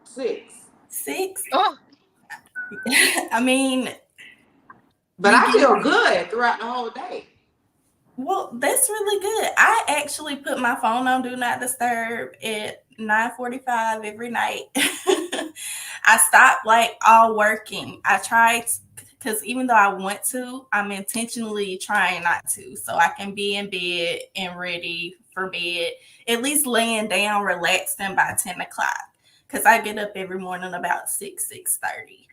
6. 6? Oh. I mean, but I feel good throughout the whole day. Well, that's really good. I actually put my phone on Do Not Disturb at 9:45 every night. I stopped all working. I tried, because even though I want to, I'm intentionally trying not to, so I can be in bed and ready for bed, at least laying down, relaxing by 10 o'clock, because I get up every morning about 6:30.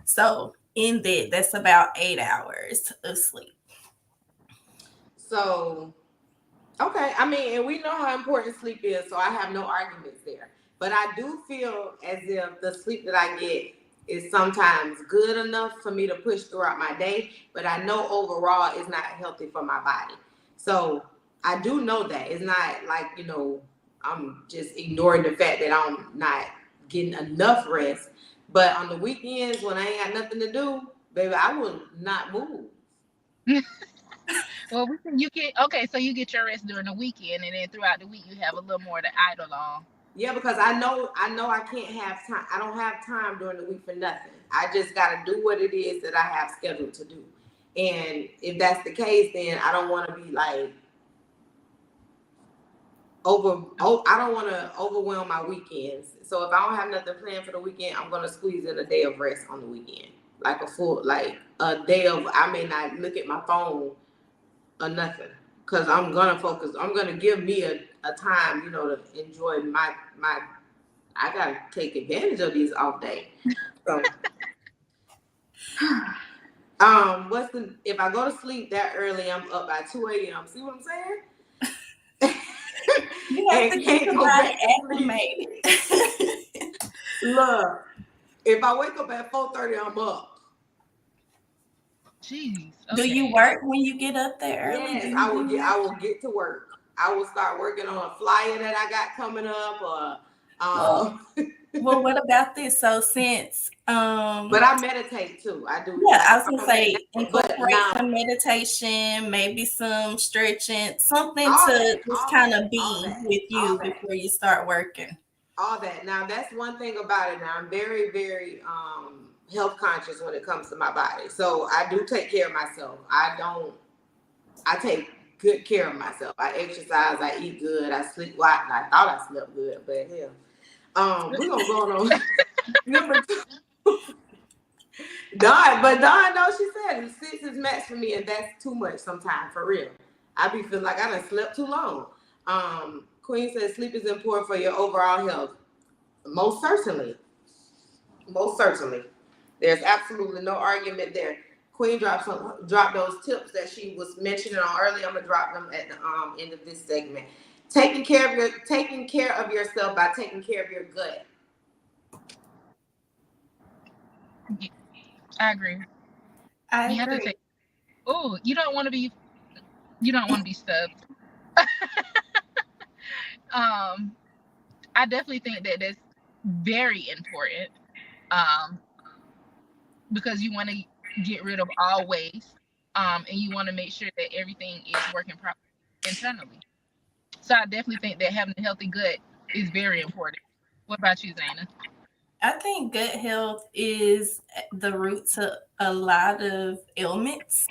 So in bed, that's about 8 hours of sleep. So, okay. I mean, and we know how important sleep is, so I have no arguments there. But I do feel as if the sleep that I get is sometimes good enough for me to push throughout my day, but I know overall it's not healthy for my body. So I do know that. It's not like, I'm just ignoring the fact that I'm not getting enough rest. But on the weekends when I ain't got nothing to do, baby, I will not move. Well, you get so you get your rest during the weekend, and then throughout the week you have a little more to idle on. Yeah, because I know I can't have time. I don't have time during the week for nothing. I just got to do what it is that I have scheduled to do. And if that's the case, then I don't want to be like I don't want to overwhelm my weekends. So if I don't have nothing planned for the weekend, I'm going to squeeze in a day of rest on the weekend. Like a day of, I may not look at my phone or nothing. because I'm gonna focus. I'm gonna give me a time, you know, to enjoy my. I gotta take advantage of these off days. So, if I go to sleep that early, I'm up by 2 a.m. See what I'm saying? You have And to get can't your go body back to sleep. acclimated. Look, if I wake up at 4:30, I'm up. Jeez. Do you Okay. work when you get up there early? Yes, Do I you will do get. that? I will get to work. I will start working on a flyer that I got coming up, or Well, well, what about this? So since but I meditate too. I do. yeah, Like, I was I gonna don't say meditate, but incorporate now some meditation, maybe some stretching, something all to that, just all kind that, of all be that, with all you that, before you start working. all that. Now that's one thing about it. Now I'm very, very health conscious when it comes to my body. So I do take care of myself. I take good care of myself. I exercise. I eat good. I sleep. Well, I thought I slept good, but hell, we're gonna go on number 2. Dawn knows, she said 6 is max for me, and that's too much sometimes, for real. I be feeling like I done slept too long. Queen says sleep is important for your overall health. Most certainly. Most certainly. There's absolutely no argument there. Queen dropped those tips that she was mentioning on earlier. I'm gonna drop them at the end of this segment. Taking care of yourself by taking care of your gut. I agree. I You have to agree. take. Oh, you don't want to be stuffed. I definitely think that that's very important. Um, because you want to get rid of all waste. And you want to make sure that everything is working properly internally. So I definitely think that having a healthy gut is very important. What about you, Zana? I think gut health is the root to a lot of ailments.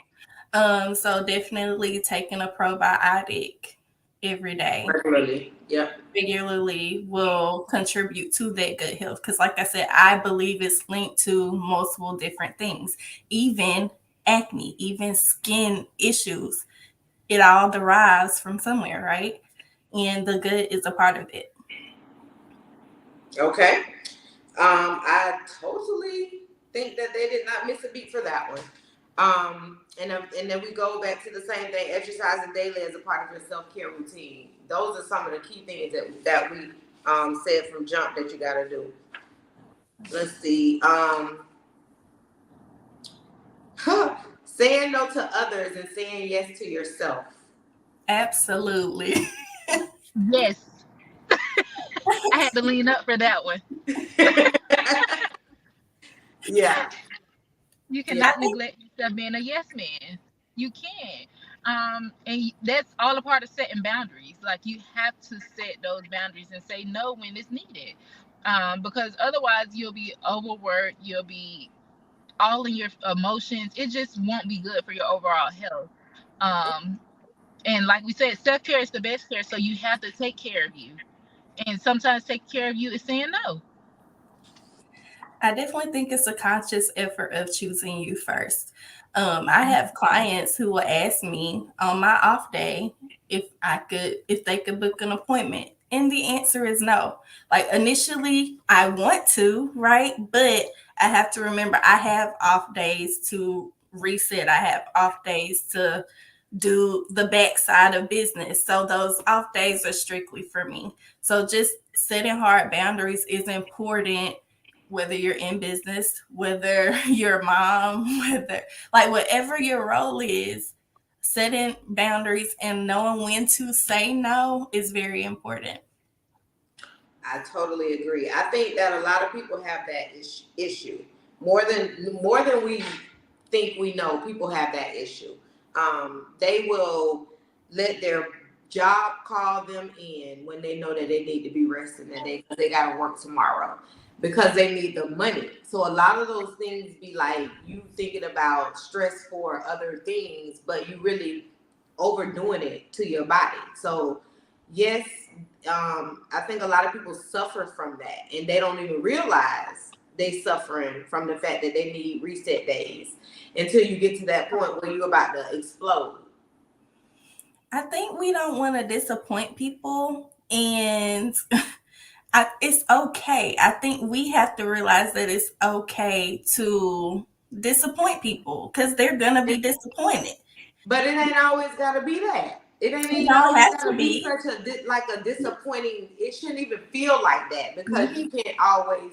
So definitely taking a probiotic every day Regularly. Yep. regularly will contribute to that gut health. Because, like I said, I believe it's linked to multiple different things, even acne, even skin issues. It all derives from somewhere, right? And the gut is a part of it. Okay. I totally think that they did not miss a beat for that one. And then we go back to the same thing: exercising daily as a part of your self-care routine. Those are some of the key things that we said from jump that you got to do. Let's see. Saying no to others and saying yes to yourself. Absolutely. Yes. I had to lean up for that one. Yeah. You Yeah. cannot neglect yourself being a yes man. You can't. And that's all a part of setting boundaries. Like, you have to set those boundaries and say no when it's needed. Because otherwise you'll be overworked, you'll be all in your emotions. It just won't be good for your overall health. Um, and like we said, self-care is the best care. So you have to take care of you. And sometimes taking care of you is saying no. I definitely think it's a conscious effort of choosing you first. I have clients who will ask me on my off day if they could book an appointment. And the answer is no. Like, initially I want to, right? But I have to remember I have off days to reset. I have off days to do the backside of business. So those off days are strictly for me. So just setting hard boundaries is important, whether you're in business, whether you're a mom, whatever your role is, setting boundaries and knowing when to say no is very important. I totally agree. I think that a lot of people have that issue more than we think we know. People have that issue. They will let their job call them in when they know that they need to be resting, that they got to work tomorrow because they need the money. So a lot of those things be like you thinking about stress for other things, but you really overdoing it to your body. So yes, I think a lot of people suffer from that, and they don't even realize they suffering from the fact that they need reset days until you get to that point where you're about to explode. I think we don't want to disappoint people, and it's okay. I think we have to realize that it's okay to disappoint people because they're gonna be disappointed. But it ain't always gotta be that. It ain't It even don't always have to gotta be be. such a disappointing. It shouldn't even feel like that because Mhm. you can't always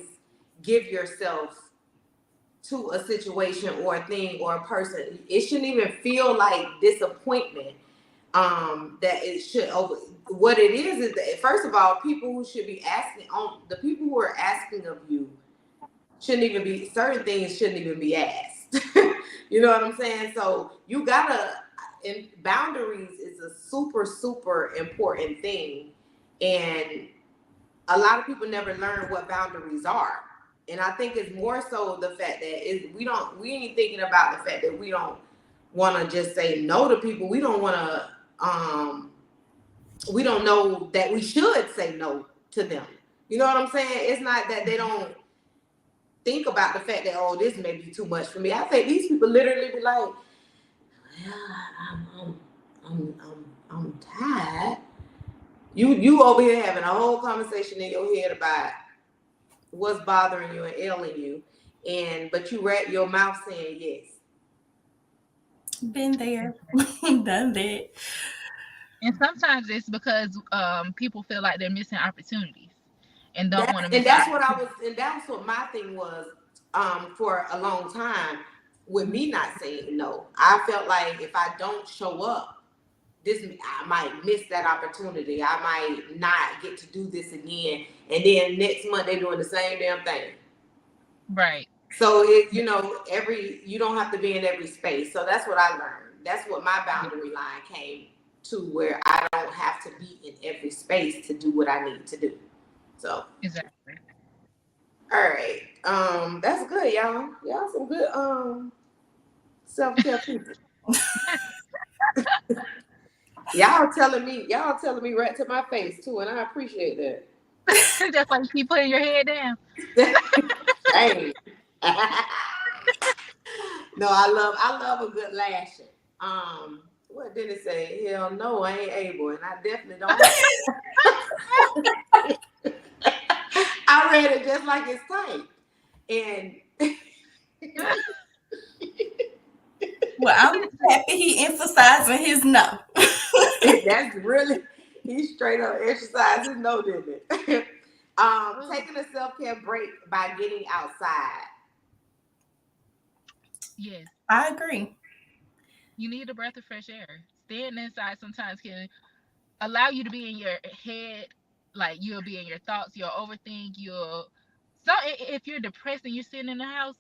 give yourself to a situation or a thing or a person. It shouldn't even feel like disappointment. That it should over. What it is that first of all, people who should be asking on the people who are asking of you shouldn't even be certain things shouldn't even be asked. You know what I'm saying? So you gotta and boundaries is a super important thing, and a lot of people never learn what boundaries are. And I think it's more so the fact that we ain't thinking about the fact that we don't want to just say no to people. We don't want to we don't know that we should say no to them. You know what I'm saying? It's not that they don't think about the fact that, oh, this may be too much for me. I think these people literally be like, yeah, I'm tired. You over here having a whole conversation in your head about what's bothering you and ailing you, but you wrap your mouth saying yes. Been there, done that. And sometimes it's because people feel like they're missing opportunities and don't want to miss That's what opportunities. and that's what my thing was for a long time with me not saying no. I felt like if I don't show up, I might miss that opportunity. I might not get to do this again. And then next month they're doing the same damn thing. Right. So you don't have to be in every space. So that's what I learned. That's what my boundary line came to, where I don't have to be in every space to do what I need to do. So Exactly. all right. That's good, y'all. Y'all some good self-care people. Y'all telling me right to my face too, and I appreciate that. Just like you keep putting your head down. Hey. No, I love a good lashing. What did it say? Hell no, I ain't able, and I definitely don't have I read it just like it's typed. And Well, I'm happy he emphasizing his no. that's really he straight up exercises no, didn't it? Taking a self-care break by getting outside. Yes. I agree. You need a breath of fresh air. Staying inside sometimes can allow you to be in your head, like you'll be in your thoughts, you'll overthink, if you're depressed and you're sitting in the house,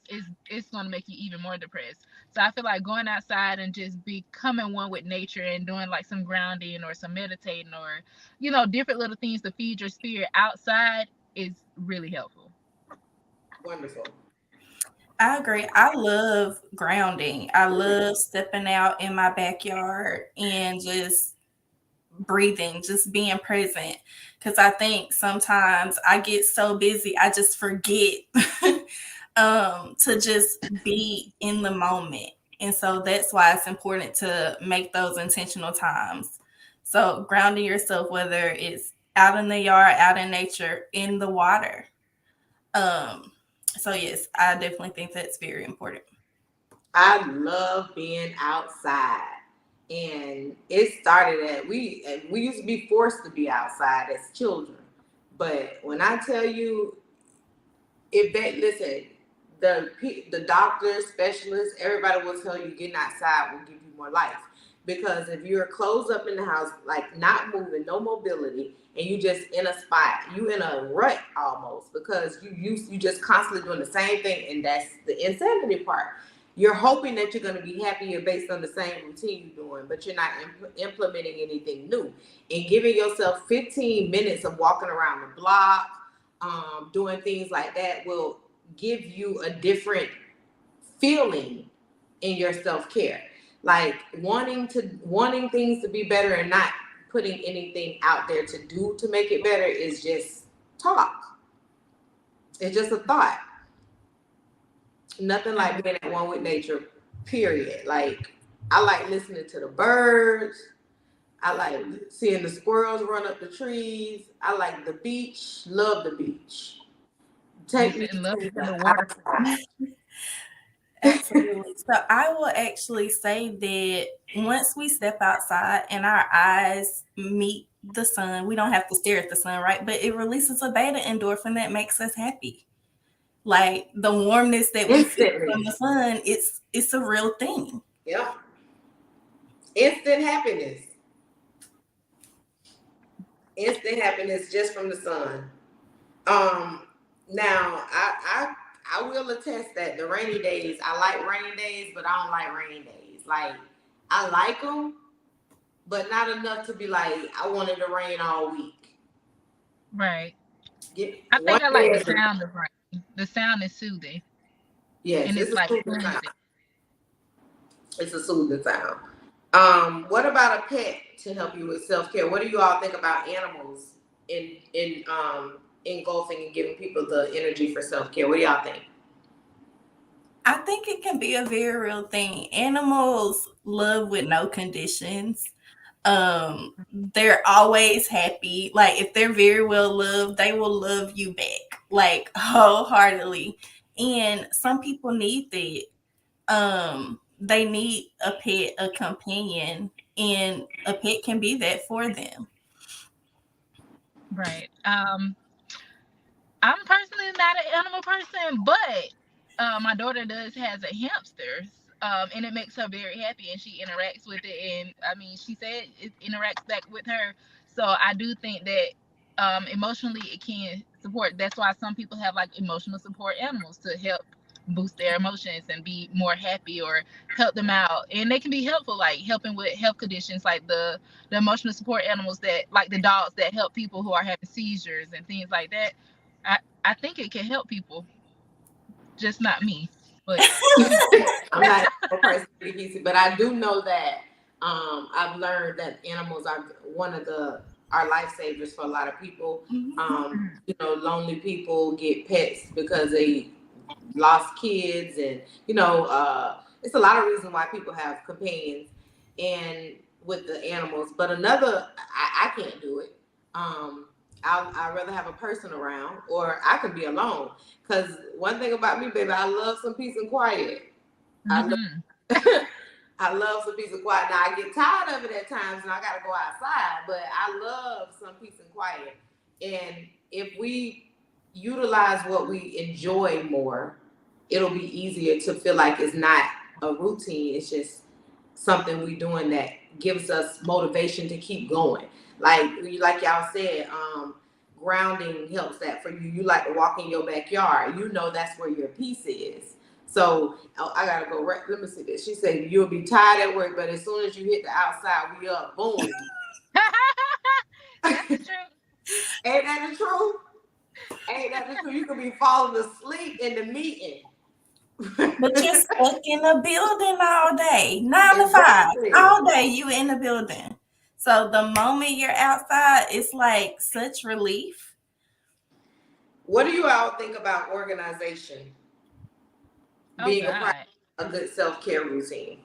it's gonna make you even more depressed. So I feel like going outside and just becoming one with nature and doing like some grounding or some meditating or different little things to feed your spirit outside is really helpful. Wonderful. I agree. I love grounding. I love stepping out in my backyard and just breathing, just being present. Because I think sometimes I get so busy, I just forget to just be in the moment. And so that's why it's important to make those intentional times. So grounding yourself, whether it's out in the yard, out in nature, in the water. So yes, I definitely think that's very important. I love being outside. And it started at we used to be forced to be outside as children. But when I tell you, if they listen, the doctors, specialists, everybody will tell you getting outside will give you more life. Because if you're closed up in the house, like not moving, no mobility, and you just in a spot, you in a rut almost because you just constantly doing the same thing, and that's the insanity part. You're hoping that you're going to be happier based on the same routine you're doing, but you're not implementing anything new. And giving yourself 15 minutes of walking around the block, doing things like that will give you a different feeling in your self-care. Like wanting things to be better and not putting anything out there to do to make it better is just talk. It's just a thought. Nothing like being at one with nature, period. Like I like listening to the birds. I like seeing the squirrels run up the trees. I like the beach. Love the beach. Take me Listen, love to is in the the water. outside. Absolutely. So I will actually say that once we step outside and our eyes meet the sun, we don't have to stare at the sun, right? But it releases a beta endorphin that makes us happy. Like the warmness that we feel from Instantly. the sun, it's a real thing. Yep. Instant happiness. Instant happiness just from the sun. Now I will attest that the rainy days, I like rainy days, but I don't like rainy days. Like I like them, but not enough to be like I wanted to rain all week. Right. Get I one think I like day the at a sound of rain. The sound is soothing, yes, and it's it's a like soothing sound. cleansing. It's a soothing sound. What about a pet to help you with self care? What do you all think about animals in engulfing and giving people the energy for self care? What do y'all think? I think it can be a very real thing. Animals love with no conditions. They're always happy. Like if they're very well loved, they will love you back, like wholeheartedly. And some people need that. They need a pet, a companion, and a pet can be that for them. Right. I'm personally not an animal person, but my daughter does has a hamster, and it makes her very happy, and she interacts with it. And I mean, she said it interacts back with her. So I do think that emotionally it can support. That's why some people have like emotional support animals to help boost their emotions and be more happy or help them out. And they can be helpful, like helping with health conditions, like the emotional support animals that like the dogs that help people who are having seizures and things like that. I think it can help people, just not me. But I'm not a person, but I do know that I've learned that animals are one of the are lifesavers for a lot of people. Lonely people get pets because they lost kids, and it's a lot of reasons why people have companions and with the animals. But another, I can't do it. I'd rather have a person around, or I can be alone. Because one thing about me, baby, I love some peace and quiet. I love, mhm, I love some peace and quiet. Now I get tired of it at times, and I gotta go outside. But I love some peace and quiet. And if we utilize what we enjoy more, it'll be easier to feel like it's not a routine. It's just something we doing that gives us motivation to keep going. Like y'all said, grounding helps that for you. You like to walk in your backyard. You know that's where your peace is. So I gotta go. Let me see this. She said you'll be tired at work, but as soon as you hit the outside, we up. Boom. that's the truth. Ain't that the truth? Ain't that the truth? You could be falling asleep in the meeting. But you're stuck in a building all day, 9 to 5, Exactly. all day you in the building. So the moment you're outside, it's like such relief. What do you all think about organization Oh being a part God, of a good self-care routine?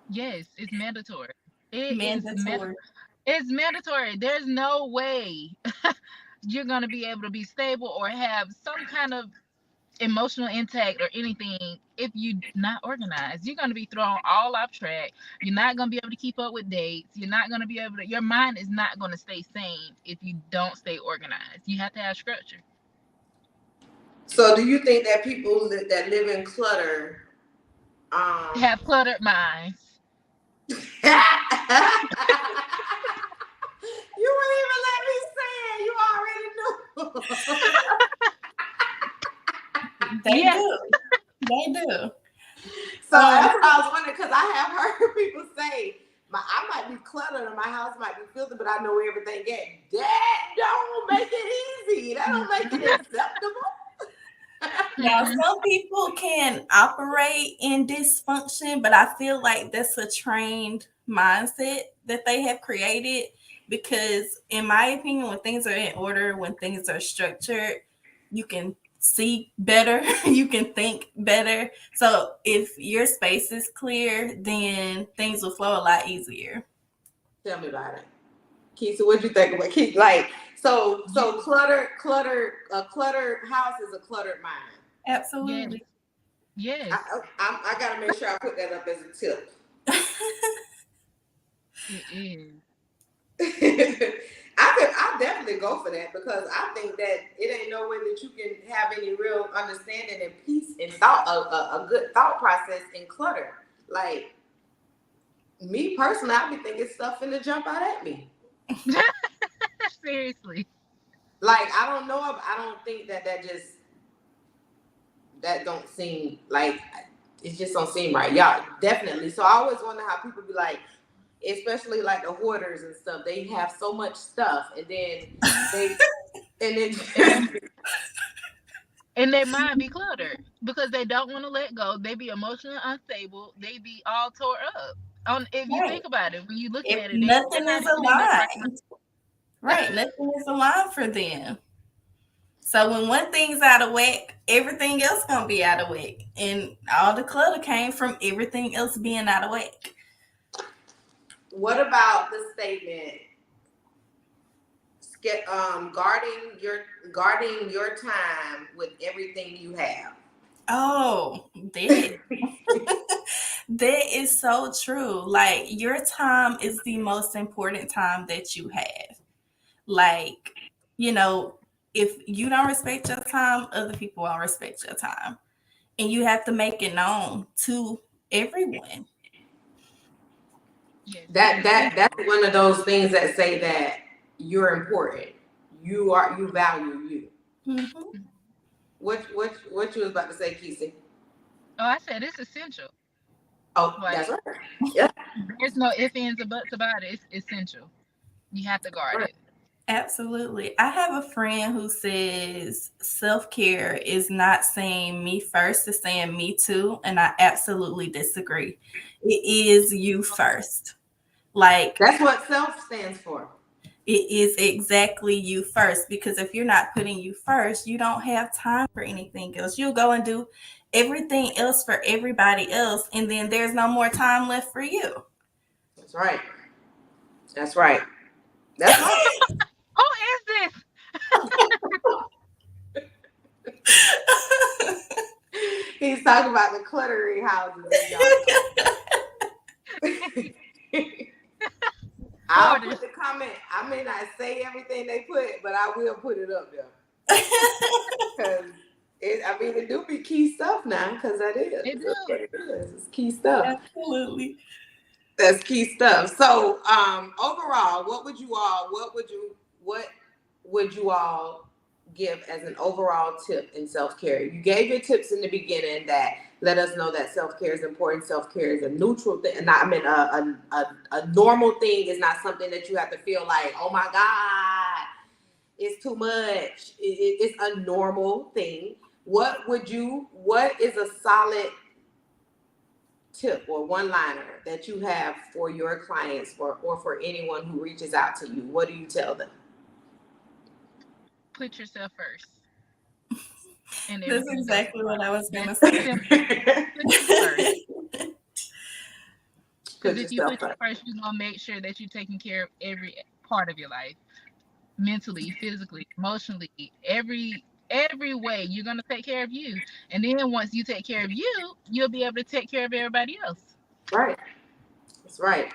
yes, it's mandatory. It is Mandatory. it's mandatory. There's no way you're gonna be able to be stable or have some kind of emotional intake or anything if you not organized. You're gonna be thrown all off track. You're not gonna be able to keep up with dates. You're not gonna be able to. Your mind is not gonna stay sane if you don't stay organized. You have to have structure. So, do you think that people that live in clutter, Have cluttered minds. you wouldn't even let me say it. You already knew. They Yeah. do. They do. So that's what I was wondering, because I have heard people say, I might be cluttered and my house might be filthy, but I know where everything at. That don't make it easy. That don't make it acceptable. Now, some people can operate in dysfunction, but I feel like that's a trained mindset that they have created because, in my opinion, when things are in order, when things are structured, you can see better, you can think better. So, if your space is clear, then things will flow a lot easier. Tell me about it. Keysie, what you think about Keysie? Like, so a cluttered house is a cluttered mind. Absolutely. Yes. I gotta make sure I put that up as a tip. It is. I definitely go for that because I think that it ain't no way that you can have any real understanding and peace and thought, a good thought process in clutter. Like me personally, I be thinking stuff finna jump out at me. Seriously. Like I don't know if I don't think that don't seem like it just don't seem right. Y'all definitely. So I always wonder how people be like, especially like the hoarders and stuff, they have so much stuff and then and their mind be cluttered because they don't want to let go. They be emotionally unstable. They be all tore up. If you think about it, when you looking at it, nothing is aligned. Right, nothing is aligned for them. So when one thing's out of whack, everything else gonna be out of whack, and all the clutter came from everything else being out of whack. What about the statement? Guarding your time with everything you have. Oh, that that is so true. Like your time is the most important time that you have. Like, if you don't respect your time, other people won't respect your time. And you have to make it known to everyone. Yes. That's one of those things that say that you're important. You value you. Mm-hmm. What you was about to say, Keysie? Oh, I said it's essential. Oh, Like, that's right. Yeah. There's no ifs, ands, or buts about it. It's essential. You have to guard it. Absolutely. I have a friend who says self-care is not saying me first, it's saying me too. And I absolutely disagree. It is you first. Like, that's what self stands for. It is exactly you first, because if you're not putting you first, you don't have time for anything else. You'll go and do everything else for everybody else, and then there's no more time left for you. That's right. That's right. That's right. Who is this? He's talking about the cluttery houses. I'll put the comment. I may not say everything they put, but I will put it up there. Because it do be key stuff now. Because that is. It do. That's what it is. It's key stuff. Absolutely. That's key stuff. So, overall, what would you all give as an overall tip in self-care? You gave your tips in the beginning that let us know that self-care is important. Self-care is a neutral thing, and a normal thing is not something that you have to feel like, oh my God, it's too much. It's a normal thing. What is a solid tip or one-liner that you have for your clients or for anyone who reaches out to you? What do you tell them? Put yourself first. And that's exactly what I was going to say. Put yourself first. Because if you put yourself first, you're going to make sure that you're taking care of every part of your life. Mentally, physically, emotionally, every way. You're going to take care of you. And then once you take care of you, you'll be able to take care of everybody else. Right. That's right.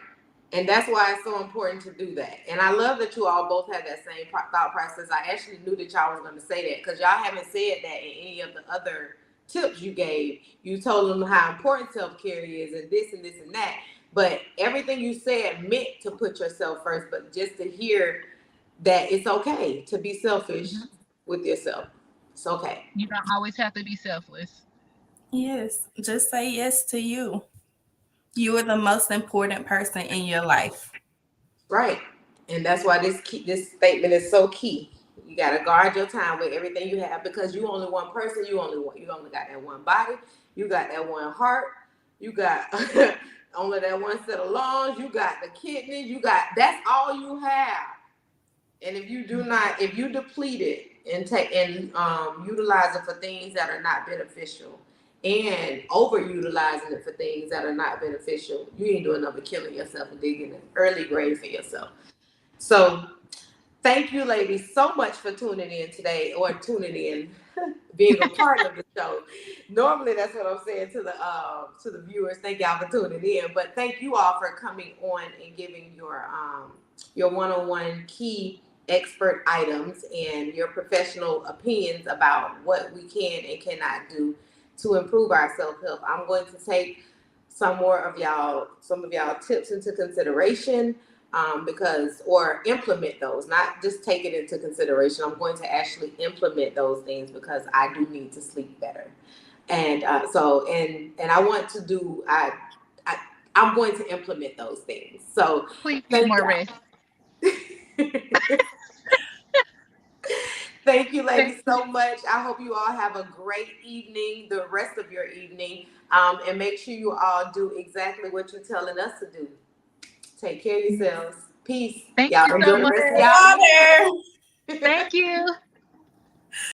And that's why it's so important to do that. And I love that you all both have that same thought process. I actually knew that y'all was going to say that because y'all haven't said that in any of the other tips you gave. You told them how important self-care is and this and this and that. But everything you said meant to put yourself first, but just to hear that it's okay to be selfish with yourself. It's okay. You don't always have to be selfless. Yes. Just say yes to you. You are the most important person in your life. Right. And that's why this statement is so key. You got to guard your time with everything you have because you only one person. You only got that one body. You got that one heart. You got only that one set of lungs. You got the kidneys. That's all you have. And if you deplete it and utilize it for things that are not beneficial and overutilizing it for things that are not beneficial, you ain't doing nothing but killing yourself and digging an early grave for yourself. So thank you, ladies, so much for tuning in today, or tuning in, being a part of the show. Normally, that's what I'm saying to the viewers. Thank y'all for tuning in, but thank you all for coming on and giving your one-on-one key expert items and your professional opinions about what we can and cannot do to improve our self-help. I'm going to take some of y'all tips into consideration, or implement those, not just take it into consideration. I'm going to actually implement those things because I do need to sleep better. And and I want to do, I'm going to implement those things. So Please get thank more y'all. rest. Thank you, ladies, so much. I hope you all have a great evening, the rest of your evening, and make sure you all do exactly what you're telling us to do. Take care of yourselves. Peace. Thank Y'all you enjoy so the much. rest of y'all. Water. Thank you.